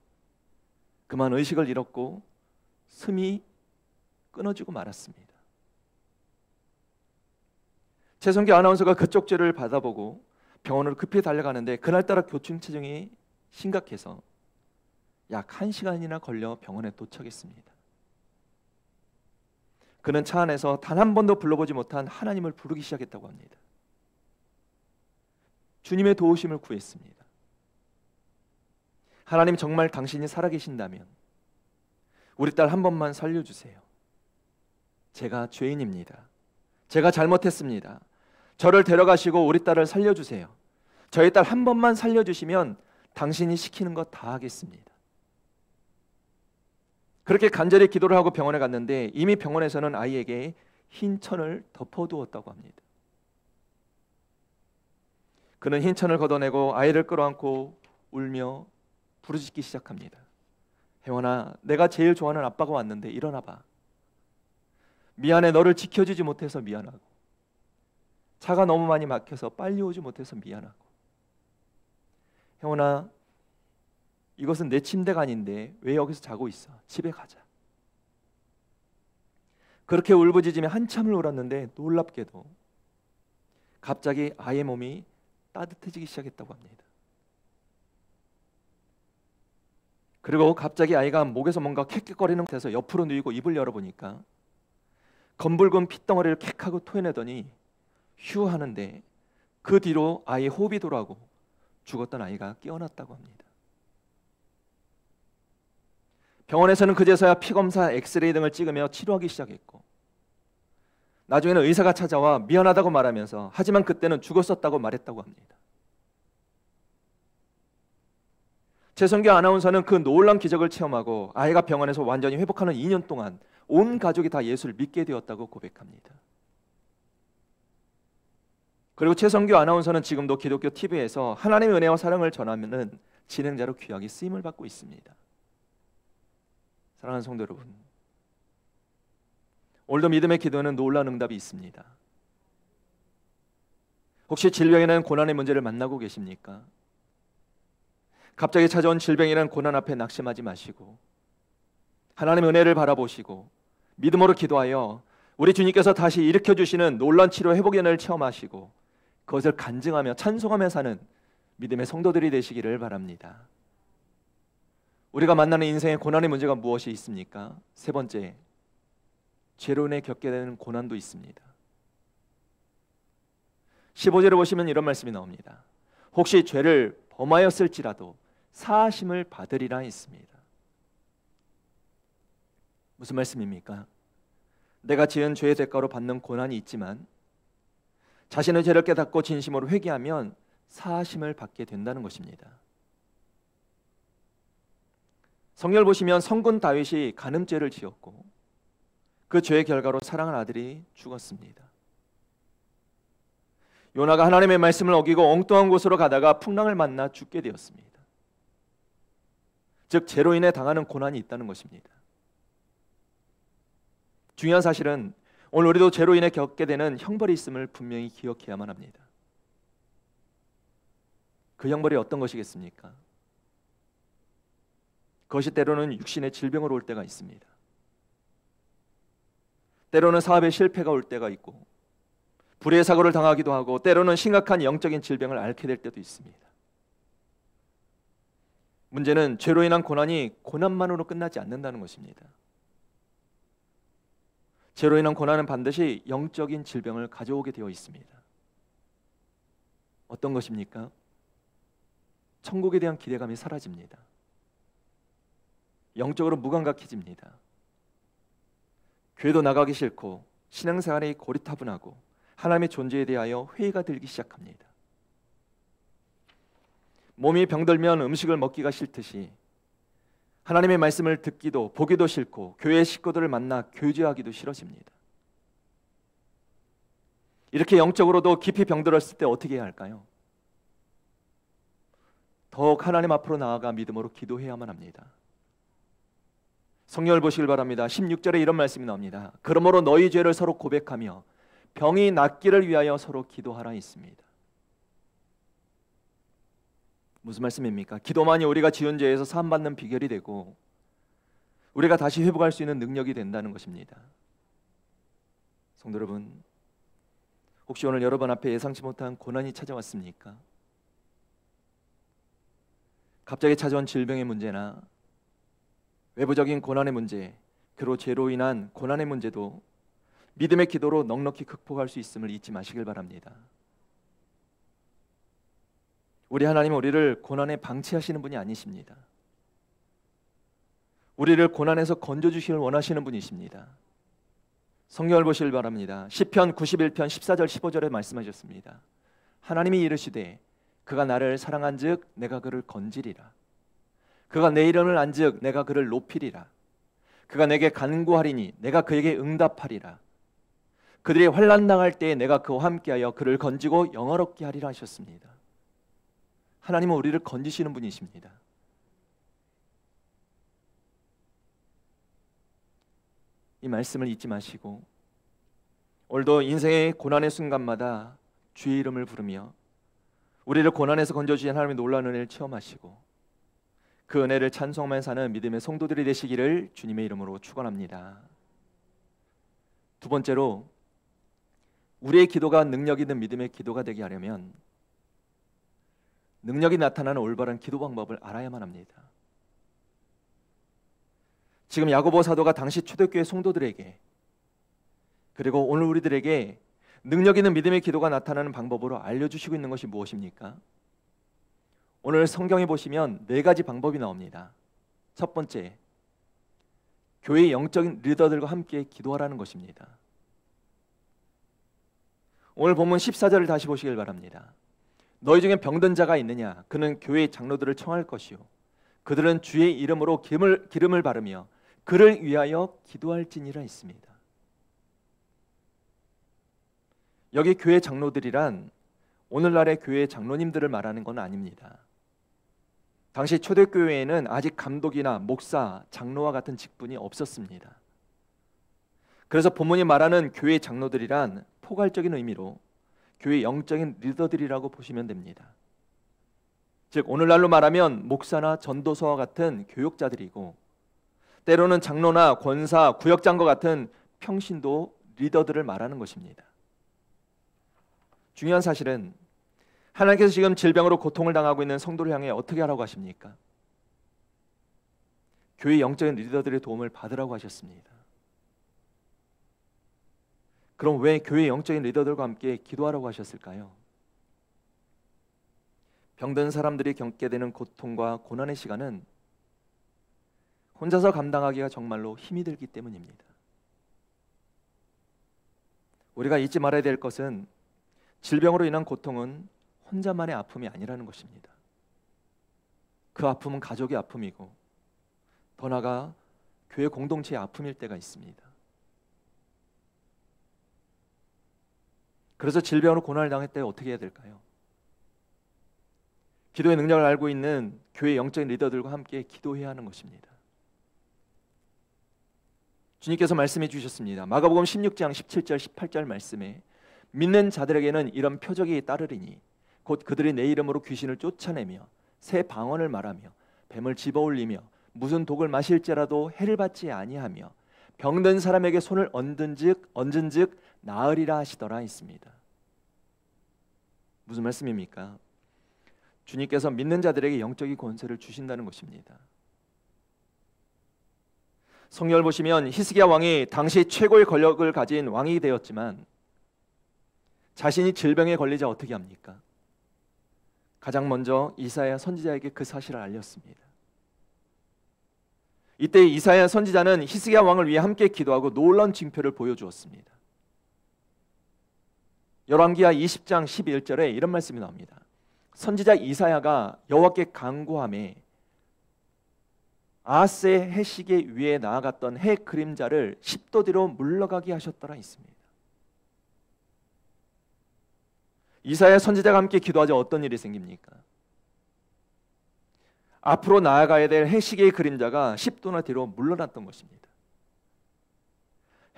그만 의식을 잃었고 숨이 끊어지고 말았습니다. 최성규 아나운서가 그 쪽지를 받아보고 병원으로 급히 달려가는데 그날따라 교충 체중이 심각해서 약 1시간이나 걸려 병원에 도착했습니다. 그는 차 안에서 단 한 번도 불러보지 못한 하나님을 부르기 시작했다고 합니다. 주님의 도우심을 구했습니다. 하나님, 정말 당신이 살아계신다면 우리 딸 한 번만 살려주세요. 제가 죄인입니다. 제가 잘못했습니다. 저를 데려가시고 우리 딸을 살려주세요. 저희 딸 한 번만 살려주시면 당신이 시키는 것 다 하겠습니다. 그렇게 간절히 기도를 하고 병원에 갔는데 이미 병원에서는 아이에게 흰 천을 덮어두었다고 합니다. 그는 흰 천을 걷어내고 아이를 끌어안고 울며 부르짖기 시작합니다. 혜원아, 내가 제일 좋아하는 아빠가 왔는데 일어나봐. 미안해, 너를 지켜주지 못해서 미안하고 차가 너무 많이 막혀서 빨리 오지 못해서 미안하고 혜원아, 이것은 내 침대가 아닌데 왜 여기서 자고 있어? 집에 가자. 그렇게 울부짖으며 한참을 울었는데 놀랍게도 갑자기 아이의 몸이 따뜻해지기 시작했다고 합니다. 그리고 갑자기 아이가 목에서 뭔가 캑캑거리는 듯해서 옆으로 누이고 입을 열어보니까 검붉은 핏덩어리를 캑하고 토해내더니 휴 하는데 그 뒤로 아이의 호흡이 돌아오고 죽었던 아이가 깨어났다고 합니다. 병원에서는 그제서야 피검사, 엑스레이 등을 찍으며 치료하기 시작했고 나중에는 의사가 찾아와 미안하다고 말하면서 하지만 그때는 죽었었다고 말했다고 합니다. 최성규 아나운서는 그 놀라운 기적을 체험하고 아이가 병원에서 완전히 회복하는 2년 동안 온 가족이 다 예수를 믿게 되었다고 고백합니다. 그리고 최성규 아나운서는 지금도 기독교 TV에서 하나님의 은혜와 사랑을 전하는 진행자로 귀하게 쓰임을 받고 있습니다. 사랑하는 성도 여러분, 오늘도 믿음의 기도는 놀라운 응답이 있습니다. 혹시 질병이라는 고난의 문제를 만나고 계십니까? 갑자기 찾아온 질병이라는 고난 앞에 낙심하지 마시고 하나님의 은혜를 바라보시고 믿음으로 기도하여 우리 주님께서 다시 일으켜주시는 놀라운 치료 회복의 은혜를 체험하시고 그것을 간증하며 찬송하며 사는 믿음의 성도들이 되시기를 바랍니다. 우리가 만나는 인생의 고난의 문제가 무엇이 있습니까? 세 번째, 죄로 인해 겪게 되는 고난도 있습니다. 15절에 보시면 이런 말씀이 나옵니다. 혹시 죄를 범하였을지라도 사하심을 받으리라 했습니다. 무슨 말씀입니까? 내가 지은 죄의 대가로 받는 고난이 있지만 자신의 죄를 깨닫고 진심으로 회개하면 사하심을 받게 된다는 것입니다. 성경을 보시면 성군 다윗이 간음죄를 지었고 그 죄의 결과로 사랑하는 아들이 죽었습니다. 요나가 하나님의 말씀을 어기고 엉뚱한 곳으로 가다가 풍랑을 만나 죽게 되었습니다. 즉 죄로 인해 당하는 고난이 있다는 것입니다. 중요한 사실은 오늘 우리도 죄로 인해 겪게 되는 형벌이 있음을 분명히 기억해야만 합니다. 그 형벌이 어떤 것이겠습니까? 그것이 때로는 육신의 질병으로 올 때가 있습니다. 때로는 사업의 실패가 올 때가 있고 불의의 사고를 당하기도 하고 때로는 심각한 영적인 질병을 앓게 될 때도 있습니다. 문제는 죄로 인한 고난이 고난만으로 끝나지 않는다는 것입니다. 죄로 인한 고난은 반드시 영적인 질병을 가져오게 되어 있습니다. 어떤 것입니까? 천국에 대한 기대감이 사라집니다. 영적으로 무감각해집니다. 교회도 나가기 싫고 신앙생활이 고리타분하고 하나님의 존재에 대하여 회의가 들기 시작합니다. 몸이 병들면 음식을 먹기가 싫듯이 하나님의 말씀을 듣기도 보기도 싫고 교회 식구들을 만나 교제하기도 싫어집니다. 이렇게 영적으로도 깊이 병들었을 때 어떻게 해야 할까요? 더욱 하나님 앞으로 나아가 믿음으로 기도해야만 합니다. 성경을 보시길 바랍니다. 16절에 이런 말씀이 나옵니다. 그러므로 너희 죄를 서로 고백하며 병이 낫기를 위하여 서로 기도하라 있습니다. 무슨 말씀입니까? 기도만이 우리가 지은 죄에서 사함받는 비결이 되고 우리가 다시 회복할 수 있는 능력이 된다는 것입니다. 성도 여러분, 혹시 오늘 여러분 앞에 예상치 못한 고난이 찾아왔습니까? 갑자기 찾아온 질병의 문제나 외부적인 고난의 문제, 그리고 죄로 인한 고난의 문제도 믿음의 기도로 넉넉히 극복할 수 있음을 잊지 마시길 바랍니다. 우리 하나님은 우리를 고난에 방치하시는 분이 아니십니다. 우리를 고난에서 건져주시길 원하시는 분이십니다. 성경을 보시길 바랍니다. 시편 91편 14절 15절에 말씀하셨습니다. 하나님이 이르시되 그가 나를 사랑한즉 내가 그를 건지리라. 그가 내 이름을 안즉 내가 그를 높이리라. 그가 내게 간구하리니 내가 그에게 응답하리라. 그들이 환난 당할 때에 내가 그와 함께하여 그를 건지고 영화롭게 하리라 하셨습니다. 하나님은 우리를 건지시는 분이십니다. 이 말씀을 잊지 마시고 오늘도 인생의 고난의 순간마다 주의 이름을 부르며 우리를 고난에서 건져주신 하나님의 놀라운 은혜를 체험하시고 그 은혜를 찬송하며 사는 믿음의 성도들이 되시기를 주님의 이름으로 축원합니다. 두 번째로, 우리의 기도가 능력 있는 믿음의 기도가 되게 하려면 능력이 나타나는 올바른 기도 방법을 알아야만 합니다. 지금 야고보 사도가 당시 초대교회 성도들에게 그리고 오늘 우리들에게 능력 있는 믿음의 기도가 나타나는 방법으로 알려주시고 있는 것이 무엇입니까? 오늘 성경에 보시면 4가지 방법이 나옵니다. 첫 번째, 교회의 영적인 리더들과 함께 기도하라는 것입니다. 오늘 본문 14절을 다시 보시길 바랍니다. 너희 중에 병든 자가 있느냐? 그는 교회의 장로들을 청할 것이요 그들은 주의 이름으로 기름을 바르며 그를 위하여 기도할지니라 했습니다. 여기 교회 장로들이란 오늘날의 교회 장로님들을 말하는 건 아닙니다. 당시 초대교회에는 아직 감독이나 목사, 장로와 같은 직분이 없었습니다. 그래서 본문이 말하는 교회 장로들이란 포괄적인 의미로 교회 영적인 리더들이라고 보시면 됩니다. 즉 오늘날로 말하면 목사나 전도서와 같은 교육자들이고 때로는 장로나 권사, 구역장과 같은 평신도 리더들을 말하는 것입니다. 중요한 사실은 하나님께서 지금 질병으로 고통을 당하고 있는 성도를 향해 어떻게 하라고 하십니까? 교회 영적인 리더들의 도움을 받으라고 하셨습니다. 그럼 왜 교회 영적인 리더들과 함께 기도하라고 하셨을까요? 병든 사람들이 겪게 되는 고통과 고난의 시간은 혼자서 감당하기가 정말로 힘이 들기 때문입니다. 우리가 잊지 말아야 될 것은 질병으로 인한 고통은 혼자만의 아픔이 아니라는 것입니다. 그 아픔은 가족의 아픔이고 더 나아가 교회 공동체의 아픔일 때가 있습니다. 그래서 질병으로 고난을 당할 때 어떻게 해야 될까요? 기도의 능력을 알고 있는 교회 영적인 리더들과 함께 기도해야 하는 것입니다. 주님께서 말씀해 주셨습니다. 마가복음 16장 17절 18절 말씀에 믿는 자들에게는 이런 표적이 따르리니 곧 그들이 내 이름으로 귀신을 쫓아내며 새 방언을 말하며 뱀을 집어올리며 무슨 독을 마실지라도 해를 받지 아니하며 병든 사람에게 손을 얹은즉 나으리라 하시더라 했습니다. 무슨 말씀입니까? 주님께서 믿는 자들에게 영적인 권세를 주신다는 것입니다. 성경을 보시면 히스기야 왕이 당시 최고의 권력을 가진 왕이 되었지만 자신이 질병에 걸리자 어떻게 합니까? 가장 먼저 이사야 선지자에게 그 사실을 알렸습니다. 이때 이사야 선지자는 히스기야 왕을 위해 함께 기도하고 놀라운 징표를 보여주었습니다. 열왕기하 20장 11절에 이런 말씀이 나옵니다. 선지자 이사야가 여호와께 간구하며 아하스의 해시계 위에 나아갔던 해 그림자를 10도 뒤로 물러가게 하셨더라 했습니다. 이사야 선지자가 함께 기도하자 어떤 일이 생깁니까? 앞으로 나아가야 될 해 시계의 그림자가 10도나 뒤로 물러났던 것입니다.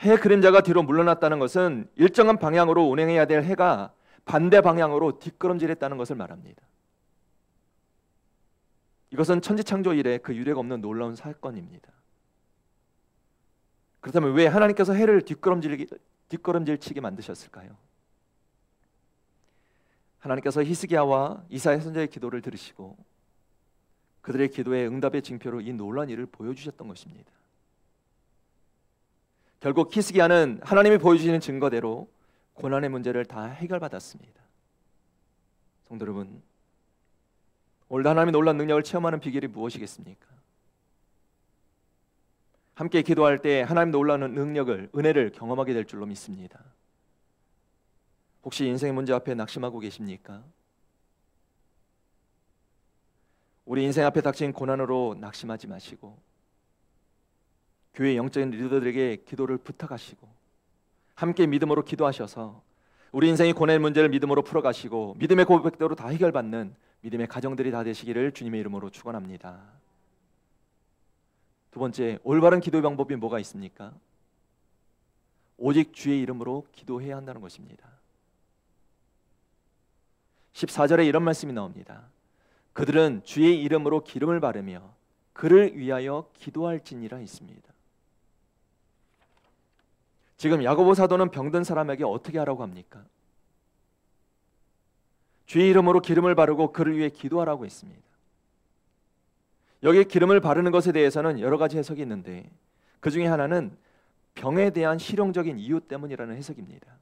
해 그림자가 뒤로 물러났다는 것은 일정한 방향으로 운행해야 될 해가 반대 방향으로 뒷걸음질했다는 것을 말합니다. 이것은 천지창조 이래 그 유례가 없는 놀라운 사건입니다. 그렇다면 왜 하나님께서 해를 뒷걸음질치게 만드셨을까요? 하나님께서 히스기야와 이사야 선지자의 기도를 들으시고 그들의 기도에 응답의 징표로 이 놀라운 일을 보여주셨던 것입니다. 결국 히스기야는 하나님이 보여주시는 증거대로 고난의 문제를 다 해결받았습니다. 성도 여러분, 오늘도 하나님의 놀라운 능력을 체험하는 비결이 무엇이겠습니까? 함께 기도할 때 하나님 놀라운 능력을, 은혜를 경험하게 될 줄로 믿습니다. 혹시 인생의 문제 앞에 낙심하고 계십니까? 우리 인생 앞에 닥친 고난으로 낙심하지 마시고 교회 영적인 리더들에게 기도를 부탁하시고 함께 믿음으로 기도하셔서 우리 인생의 고난의 문제를 믿음으로 풀어가시고 믿음의 고백대로 다 해결받는 믿음의 가정들이 다 되시기를 주님의 이름으로 축원합니다. 두 번째, 올바른 기도의 방법이 뭐가 있습니까? 오직 주의 이름으로 기도해야 한다는 것입니다. 14절에 이런 말씀이 나옵니다. 그들은 주의 이름으로 기름을 바르며 그를 위하여 기도할지니라 있습니다. 지금 야고보 사도는 병든 사람에게 어떻게 하라고 합니까? 주의 이름으로 기름을 바르고 그를 위해 기도하라고 했습니다. 여기 기름을 바르는 것에 대해서는 여러 가지 해석이 있는데 그 중에 하나는 병에 대한 실용적인 이유 때문이라는 해석입니다.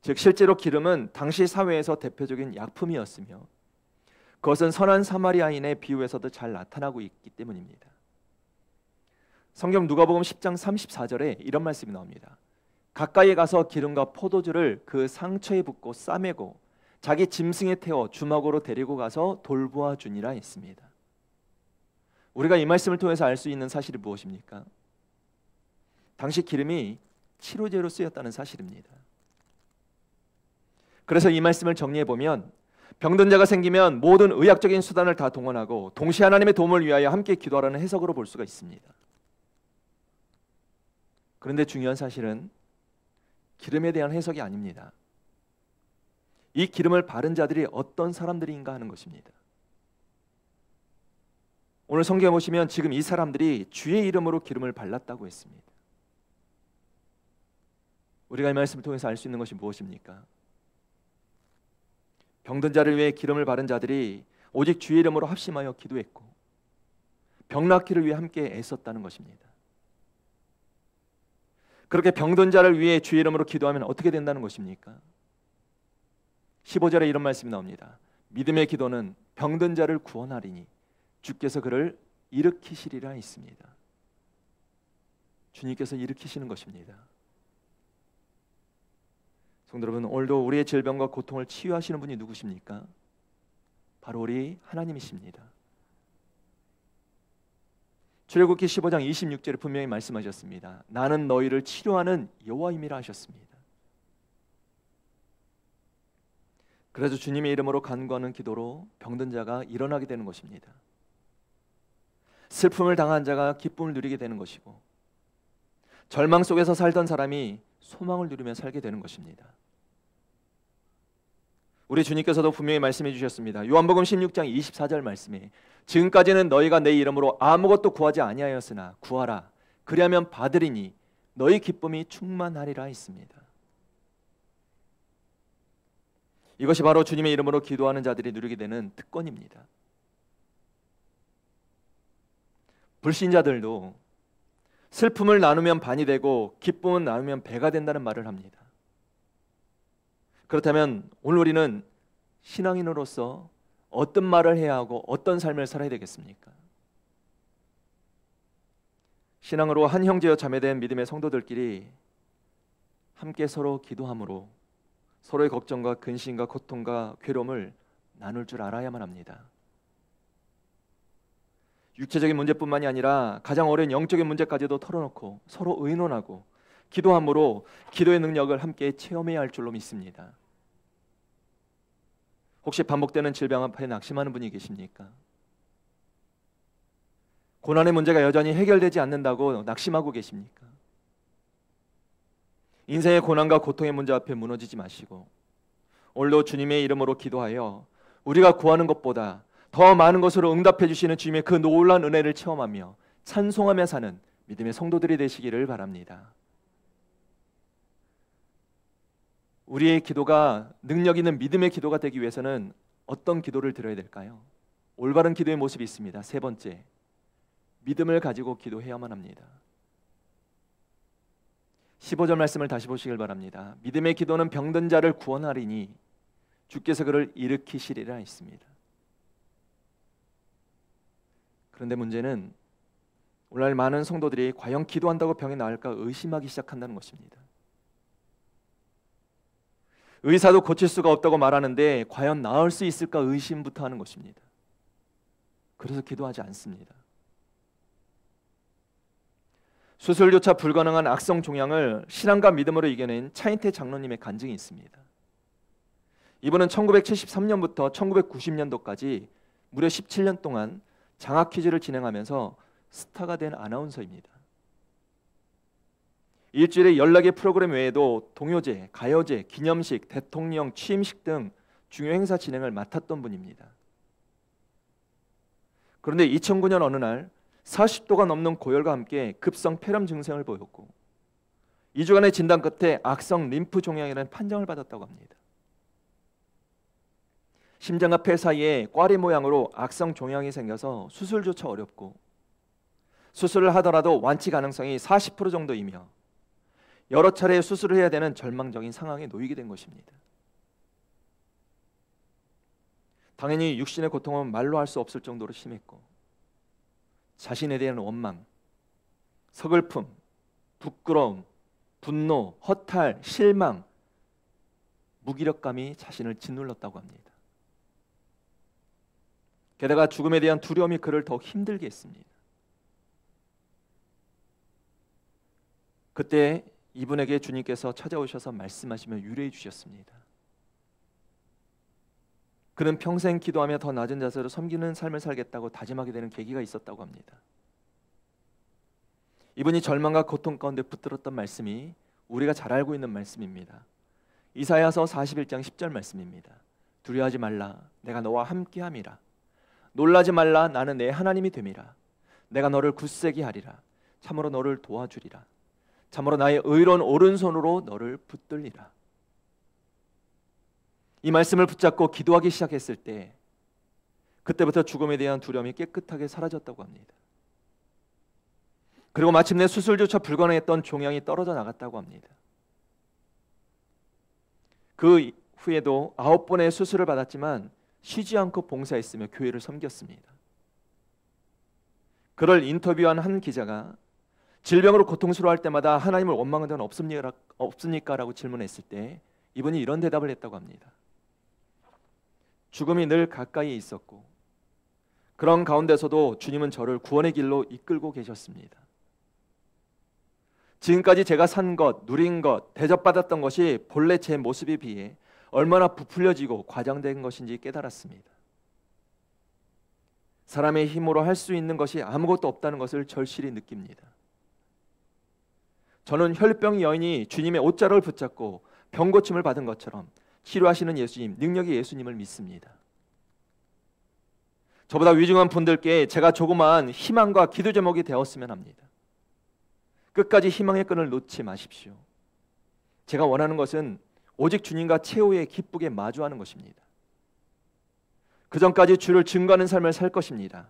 즉 실제로 기름은 당시 사회에서 대표적인 약품이었으며 그것은 선한 사마리아인의 비유에서도 잘 나타나고 있기 때문입니다. 성경 누가복음 10장 34절에 이런 말씀이 나옵니다. 가까이 가서 기름과 포도주를 그 상처에 붓고 싸매고 자기 짐승에 태워 주막으로 데리고 가서 돌보아 주니라 했습니다. 우리가 이 말씀을 통해서 알 수 있는 사실이 무엇입니까? 당시 기름이 치료제로 쓰였다는 사실입니다. 그래서 이 말씀을 정리해 보면 병든 자가 생기면 모든 의학적인 수단을 다 동원하고 동시에 하나님의 도움을 위하여 함께 기도하라는 해석으로 볼 수가 있습니다. 그런데 중요한 사실은 기름에 대한 해석이 아닙니다. 이 기름을 바른 자들이 어떤 사람들인가 하는 것입니다. 오늘 성경에 보시면 지금 이 사람들이 주의 이름으로 기름을 발랐다고 했습니다. 우리가 이 말씀을 통해서 알 수 있는 것이 무엇입니까? 병든 자를 위해 기름을 바른 자들이 오직 주의 이름으로 합심하여 기도했고 병 낫기를 위해 함께 애썼다는 것입니다. 그렇게 병든 자를 위해 주의 이름으로 기도하면 어떻게 된다는 것입니까? 15절에 이런 말씀이 나옵니다. 믿음의 기도는 병든 자를 구원하리니 주께서 그를 일으키시리라 했습니다. 주님께서 일으키시는 것입니다. 성도 여러분, 오늘도 우리의 질병과 고통을 치유하시는 분이 누구십니까? 바로 우리 하나님이십니다. 출애굽기 15장 26절에 분명히 말씀하셨습니다. 나는 너희를 치료하는 여호와임이라 하셨습니다. 그래서 주님의 이름으로 간구하는 기도로 병든 자가 일어나게 되는 것입니다. 슬픔을 당한 자가 기쁨을 누리게 되는 것이고 절망 속에서 살던 사람이 소망을 누리며 살게 되는 것입니다. 우리 주님께서도 분명히 말씀해 주셨습니다. 요한복음 16장 24절 말씀에 지금까지는 너희가 내 이름으로 아무것도 구하지 아니하였으나 구하라 그리하면 받으리니 너희 기쁨이 충만하리라 했습니다. 이것이 바로 주님의 이름으로 기도하는 자들이 누리게 되는 특권입니다. 불신자들도 슬픔을 나누면 반이 되고 기쁨을 나누면 배가 된다는 말을 합니다. 그렇다면 오늘 우리는 신앙인으로서 어떤 말을 해야 하고 어떤 삶을 살아야 되겠습니까? 신앙으로 한 형제여 자매된 믿음의 성도들끼리 함께 서로 기도함으로 서로의 걱정과 근심과 고통과 괴로움을 나눌 줄 알아야만 합니다. 육체적인 문제뿐만이 아니라 가장 어려운 영적인 문제까지도 털어놓고 서로 의논하고 기도함으로 기도의 능력을 함께 체험해야 할 줄로 믿습니다. 혹시 반복되는 질병 앞에 낙심하는 분이 계십니까? 고난의 문제가 여전히 해결되지 않는다고 낙심하고 계십니까? 인생의 고난과 고통의 문제 앞에 무너지지 마시고 오늘도 주님의 이름으로 기도하여 우리가 구하는 것보다 더 많은 것으로 응답해 주시는 주님의 그 놀라운 은혜를 체험하며 찬송하며 사는 믿음의 성도들이 되시기를 바랍니다. 우리의 기도가 능력 있는 믿음의 기도가 되기 위해서는 어떤 기도를 드려야 될까요? 올바른 기도의 모습이 있습니다. 세 번째, 믿음을 가지고 기도해야만 합니다. 15절 말씀을 다시 보시길 바랍니다. 믿음의 기도는 병든 자를 구원하리니 주께서 그를 일으키시리라 했습니다. 그런데 문제는 오늘날 많은 성도들이 과연 기도한다고 병이 나을까 의심하기 시작한다는 것입니다. 의사도 고칠 수가 없다고 말하는데 과연 나을 수 있을까 의심부터 하는 것입니다. 그래서 기도하지 않습니다. 수술조차 불가능한 악성 종양을 신앙과 믿음으로 이겨낸 차인태 장로님의 간증이 있습니다. 이분은 1973년부터 1990년도까지 무려 17년 동안 장학 퀴즈를 진행하면서 스타가 된 아나운서입니다. 일주일에 연락의 프로그램 외에도 동요제, 가요제, 기념식, 대통령 취임식 등 중요 행사 진행을 맡았던 분입니다. 그런데 2009년 어느 날 40도가 넘는 고열과 함께 급성 폐렴 증상을 보였고 2주간의 진단 끝에 악성 림프 종양이라는 판정을 받았다고 합니다. 심장과 폐 사이에 꽈리 모양으로 악성 종양이 생겨서 수술조차 어렵고 수술을 하더라도 완치 가능성이 40% 정도이며 여러 차례 수술을 해야 되는 절망적인 상황에 놓이게 된 것입니다. 당연히 육신의 고통은 말로 할 수 없을 정도로 심했고 자신에 대한 원망, 서글픔, 부끄러움, 분노, 허탈, 실망, 무기력감이 자신을 짓눌렀다고 합니다. 게다가 죽음에 대한 두려움이 그를 더욱 힘들게 했습니다. 그때 이분에게 주님께서 찾아오셔서 말씀하시며 위로해 주셨습니다. 그는 평생 기도하며 더 낮은 자세로 섬기는 삶을 살겠다고 다짐하게 되는 계기가 있었다고 합니다. 이분이 절망과 고통 가운데 붙들었던 말씀이 우리가 잘 알고 있는 말씀입니다. 이사야서 41장 10절 말씀입니다. 두려워하지 말라, 내가 너와 함께함이라. 놀라지 말라, 나는 내 하나님이 됨이라. 내가 너를 굳세게 하리라. 참으로 너를 도와주리라. 참으로 나의 의로운 오른손으로 너를 붙들리라. 이 말씀을 붙잡고 기도하기 시작했을 때 그때부터 죽음에 대한 두려움이 깨끗하게 사라졌다고 합니다. 그리고 마침내 수술조차 불가능했던 종양이 떨어져 나갔다고 합니다. 그 후에도 9번의 수술을 받았지만 쉬지 않고 봉사했으며 교회를 섬겼습니다. 그를 인터뷰한 한 기자가 질병으로 고통스러워할 때마다 하나님을 원망하는 건 없습니까? 라고 질문했을 때 이분이 이런 대답을 했다고 합니다. 죽음이 늘 가까이 있었고 그런 가운데서도 주님은 저를 구원의 길로 이끌고 계셨습니다. 지금까지 제가 산 것, 누린 것, 대접받았던 것이 본래 제 모습에 비해 얼마나 부풀려지고 과장된 것인지 깨달았습니다. 사람의 힘으로 할 수 있는 것이 아무것도 없다는 것을 절실히 느낍니다. 저는 혈병 여인이 주님의 옷자락을 붙잡고 병고침을 받은 것처럼 치료하시는 예수님, 능력의 예수님을 믿습니다. 저보다 위중한 분들께 제가 조그마한 희망과 기도 제목이 되었으면 합니다. 끝까지 희망의 끈을 놓지 마십시오. 제가 원하는 것은 오직 주님과 최후에 기쁘게 마주하는 것입니다. 그 전까지 주를 증거하는 삶을 살 것입니다.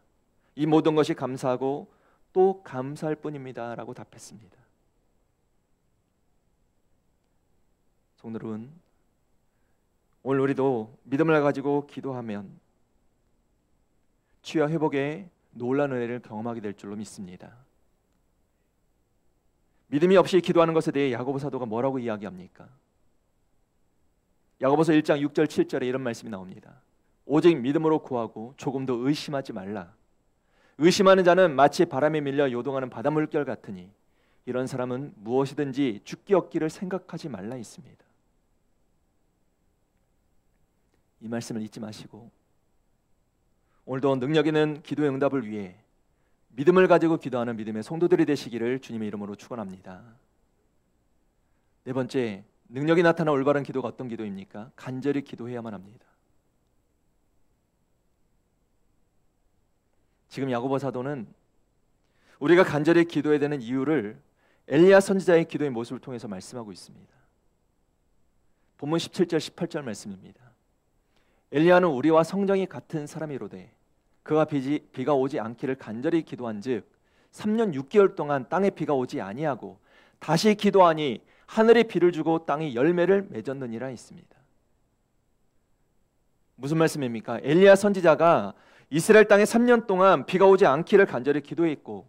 이 모든 것이 감사하고 또 감사할 뿐입니다. 라고 답했습니다. 성도 여러분, 오늘 우리도 믿음을 가지고 기도하면 치유와 회복의 놀라운 은혜를 경험하게 될 줄로 믿습니다. 믿음이 없이 기도하는 것에 대해 야고보 사도가 뭐라고 이야기합니까? 야고보서 1장 6절 7절에 이런 말씀이 나옵니다. 오직 믿음으로 구하고 조금도 의심하지 말라. 의심하는 자는 마치 바람에 밀려 요동하는 바닷물결 같으니 이런 사람은 무엇이든지 죽기 얻기를 생각하지 말라 했습니다. 이 말씀을 잊지 마시고 오늘도 능력 있는 기도의 응답을 위해 믿음을 가지고 기도하는 믿음의 성도들이 되시기를 주님의 이름으로 축원합니다. 네 번째, 능력이 나타나 올바른 기도가 어떤 기도입니까? 간절히 기도해야만 합니다. 지금 야고보 사도는 우리가 간절히 기도해야 되는 이유를 엘리야 선지자의 기도의 모습을 통해서 말씀하고 있습니다. 본문 17절 18절 말씀입니다. 엘리야는 우리와 성정이 같은 사람이로되 그가 비가 오지 않기를 간절히 기도한즉 3년 6개월 동안 땅에 비가 오지 아니하고 다시 기도하니 하늘이 비를 주고 땅이 열매를 맺었느니라 했습니다. 무슨 말씀입니까? 엘리야 선지자가 이스라엘 땅에 3년 동안 비가 오지 않기를 간절히 기도했고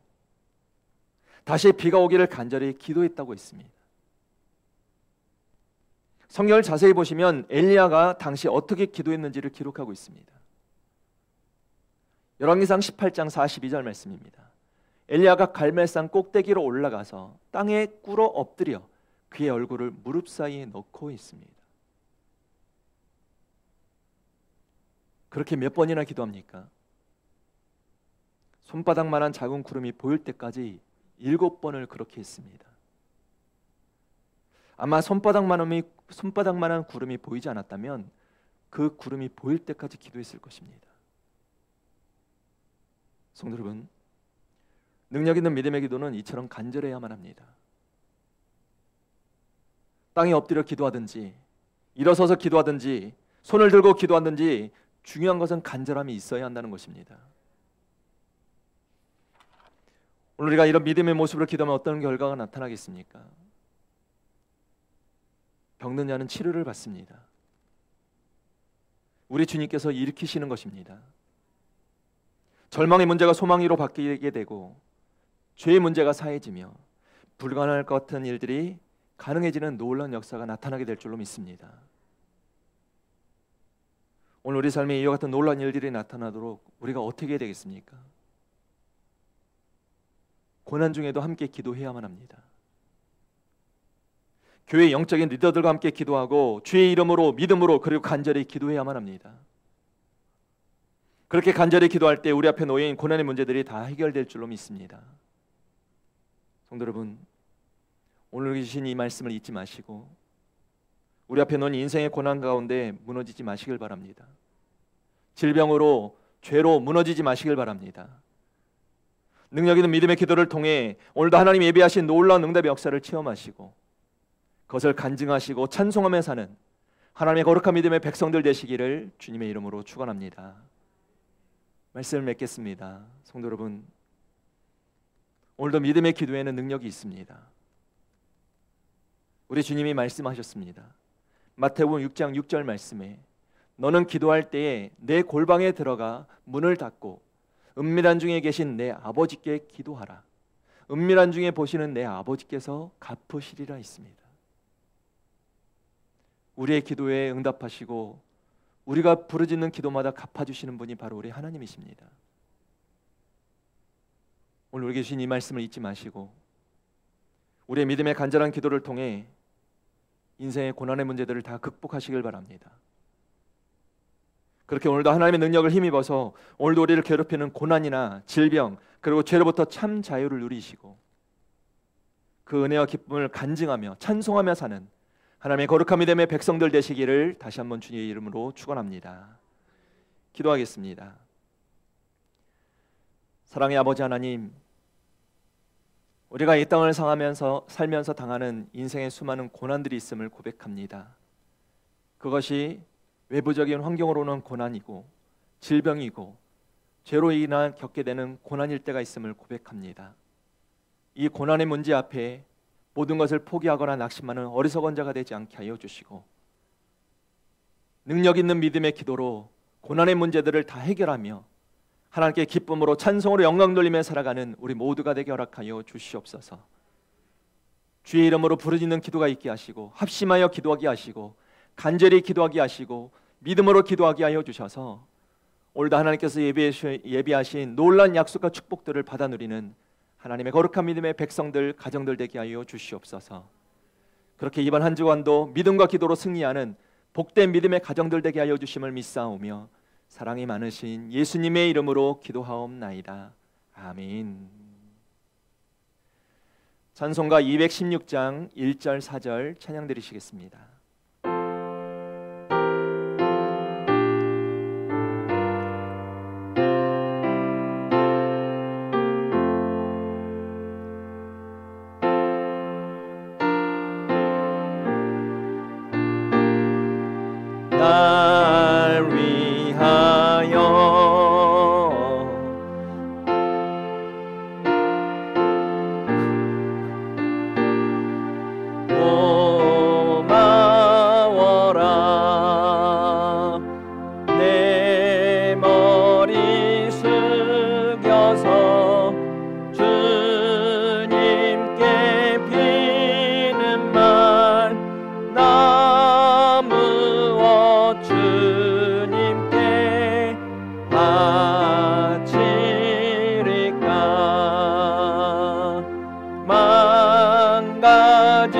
다시 비가 오기를 간절히 기도했다고 했습니다. 성경을 자세히 보시면 엘리야가 당시 어떻게 기도했는지를 기록하고 있습니다. 열왕기상 18장 42절 말씀입니다. 엘리야가 갈멜산 꼭대기로 올라가서 땅에 꿇어 엎드려 그의 얼굴을 무릎 사이에 넣고 있습니다. 그렇게 몇 번이나 기도합니까? 손바닥만한 작은 구름이 보일 때까지 7번을 그렇게 했습니다. 아마 손바닥만한 구름이 보이지 않았다면 그 구름이 보일 때까지 기도했을 것입니다. 성도 여러분, 능력 있는 믿음의 기도는 이처럼 간절해야만 합니다. 땅에 엎드려 기도하든지 일어서서 기도하든지 손을 들고 기도하든지 중요한 것은 간절함이 있어야 한다는 것입니다. 오늘 우리가 이런 믿음의 모습으로 기도하면 어떤 결과가 나타나겠습니까? 병든 자는 치료를 받습니다. 우리 주님께서 일으키시는 것입니다. 절망의 문제가 소망으로 바뀌게 되고 죄의 문제가 사해지며 불가능할 것 같은 일들이 가능해지는 놀라운 역사가 나타나게 될 줄로 믿습니다. 오늘 우리 삶에 이와 같은 놀라운 일들이 나타나도록 우리가 어떻게 해야 되겠습니까? 고난 중에도 함께 기도해야만 합니다. 교회 영적인 리더들과 함께 기도하고 주의 이름으로 믿음으로 그리고 간절히 기도해야만 합니다. 그렇게 간절히 기도할 때 우리 앞에 놓인 고난의 문제들이 다 해결될 줄로 믿습니다. 성도 여러분, 오늘 주신 이 말씀을 잊지 마시고 우리 앞에 놓인 인생의 고난 가운데 무너지지 마시길 바랍니다. 질병으로 죄로 무너지지 마시길 바랍니다. 능력 있는 믿음의 기도를 통해 오늘도 하나님 예비하신 놀라운 응답의 역사를 체험하시고 그것을 간증하시고 찬송하며 사는 하나님의 거룩한 믿음의 백성들 되시기를 주님의 이름으로 축원합니다. 말씀을 맺겠습니다. 성도 여러분, 오늘도 믿음의 기도에는 능력이 있습니다. 우리 주님이 말씀하셨습니다. 마태복음 6장 6절 말씀에 너는 기도할 때에 내 골방에 들어가 문을 닫고 은밀한 중에 계신 내 아버지께 기도하라. 은밀한 중에 보시는 내 아버지께서 갚으시리라 했습니다. 우리의 기도에 응답하시고 우리가 부르짖는 기도마다 갚아주시는 분이 바로 우리 하나님이십니다. 오늘 우리에게 주신 이 말씀을 잊지 마시고 우리의 믿음의 간절한 기도를 통해 인생의 고난의 문제들을 다 극복하시길 바랍니다. 그렇게 오늘도 하나님의 능력을 힘입어서 오늘도 우리를 괴롭히는 고난이나 질병 그리고 죄로부터 참 자유를 누리시고 그 은혜와 기쁨을 간증하며 찬송하며 사는 하나님의 거룩한 믿음의 백성들 되시기를 다시 한번 주님의 이름으로 축원합니다. 기도하겠습니다. 사랑의 아버지 하나님, 우리가 이 땅을 살면서 당하는 인생의 수많은 고난들이 있음을 고백합니다. 그것이 외부적인 환경으로는 고난이고 질병이고 죄로 인한 겪게 되는 고난일 때가 있음을 고백합니다. 이 고난의 문제 앞에 모든 것을 포기하거나 낙심하는 어리석은 자가 되지 않게 하여 주시고 능력 있는 믿음의 기도로 고난의 문제들을 다 해결하며 하나님께 기쁨으로 찬송으로 영광 돌리며 살아가는 우리 모두가 되게 허락하여 주시옵소서. 주의 이름으로 부르짖는 기도가 있게 하시고 합심하여 기도하게 하시고 간절히 기도하게 하시고 믿음으로 기도하게 하여 주셔서 오늘도 하나님께서 예비하신 놀라운 약속과 축복들을 받아 누리는 하나님의 거룩한 믿음의 백성들, 가정들 되게 하여 주시옵소서. 그렇게 이번 한 주간도 믿음과 기도로 승리하는 복된 믿음의 가정들 되게 하여 주심을 믿사오며 사랑이 많으신 예수님의 이름으로 기도하옵나이다. 아멘. 찬송가 216장 1절 4절 찬양 드리시겠습니다. 날 위하여 고마워라. 내 머리 숙여서 주님께 비는 말 나무어 주님께 바치리까. 만 가지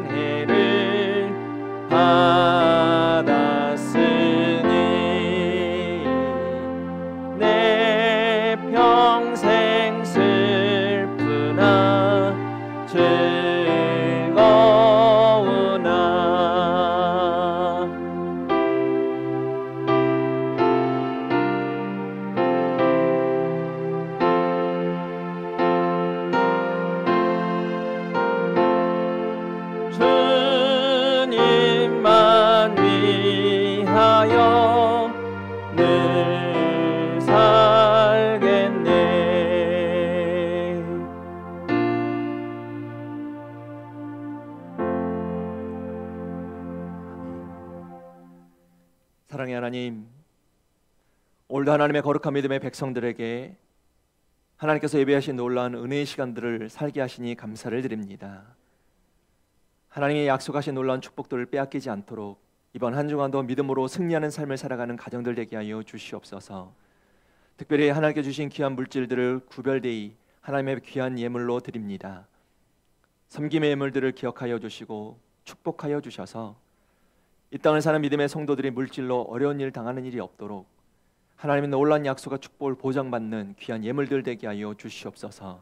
은혜를 받았으니 내 평생 슬프나 즐거우나. 주님만 위하여 늘 살겠네. 사랑의 하나님, 오늘도 하나님의 거룩한 믿음의 백성들에게 하나님께서 예배하신 놀라운 은혜의 시간들을 살게 하시니 감사를 드립니다. 하나님의 약속하신 놀라운 축복들을 빼앗기지 않도록 이번 한 주간도 믿음으로 승리하는 삶을 살아가는 가정들 되게 하여 주시옵소서. 특별히 하나님께 주신 귀한 물질들을 구별되이 하나님의 귀한 예물로 드립니다. 섬김의 예물들을 기억하여 주시고 축복하여 주셔서 이 땅을 사는 믿음의 성도들이 물질로 어려운 일 당하는 일이 없도록 하나님의 놀라운 약속과 축복을 보장받는 귀한 예물들 되게 하여 주시옵소서.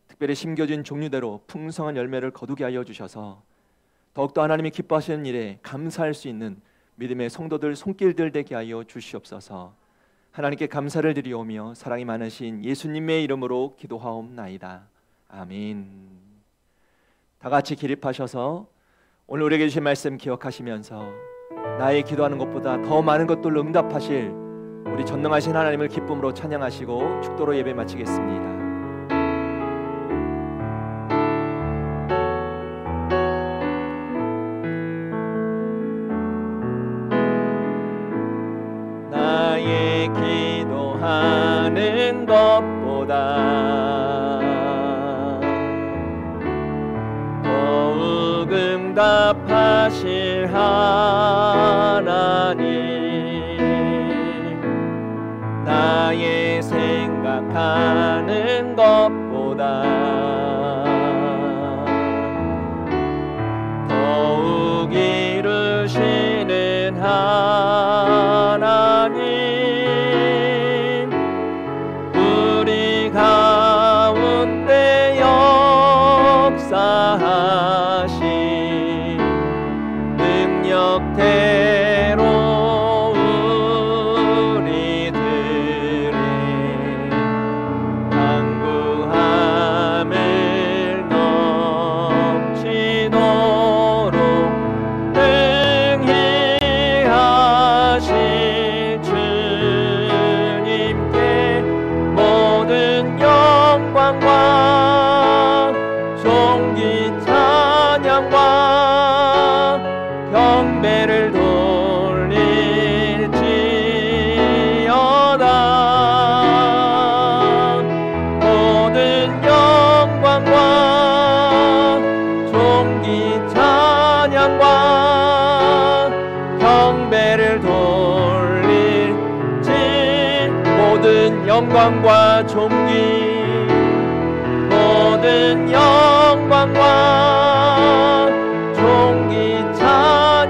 특별히 심겨진 종류대로 풍성한 열매를 거두게 하여 주셔서 더욱더 하나님이 기뻐하시는 일에 감사할 수 있는 믿음의 성도들 손길들 되게 하여 주시옵소서. 하나님께 감사를 드리오며 사랑이 많으신 예수님의 이름으로 기도하옵나이다. 아멘. 다 같이 기립하셔서 오늘 우리에게 주신 말씀 기억하시면서 나의 기도하는 것보다 더 많은 것들로 응답하실 우리 전능하신 하나님을 기쁨으로 찬양하시고 축도로 예배 마치겠습니다. 나의 기도하는 것보다 더욱 응답하실 하나님, 나의 생각하는 것보다 더욱 이루시는 하나님, 우리 가운데 역사하신 능력대로 경배를 돌릴지어다. 모든 영광과 존귀 찬양과 경배를 돌릴지. 모든 영광과 존귀, 모든 영광과 존귀 찬양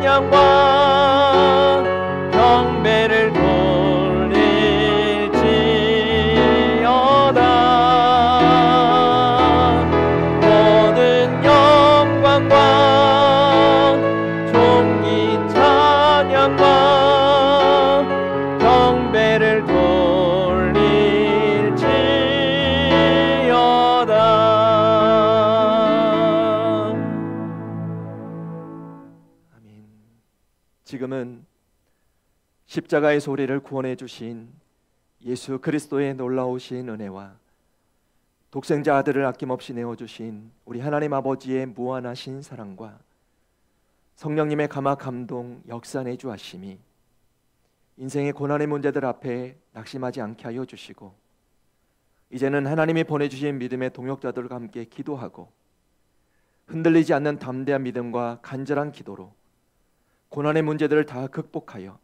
지금은 십자가에서 우리를 구원해 주신 예수 그리스도의 놀라우신 은혜와 독생자 아들을 아낌없이 내어주신 우리 하나님 아버지의 무한하신 사랑과 성령님의 감화 감동 역사 내주하심이 인생의 고난의 문제들 앞에 낙심하지 않게 하여 주시고, 이제는 하나님이 보내주신 믿음의 동역자들과 함께 기도하고 흔들리지 않는 담대한 믿음과 간절한 기도로 고난의 문제들을 다 극복하여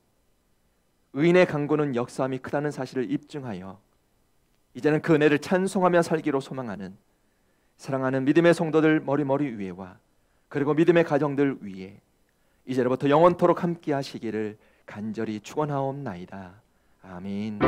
의인의 강구는 역사함이 크다는 사실을 입증하여 이제는 그 은혜를 찬송하며 살기로 소망하는 사랑하는 믿음의 성도들 머리머리 위에와 그리고 믿음의 가정들 위에 이제로부터 영원토록 함께 하시기를 간절히 축원하옵나이다. 아멘.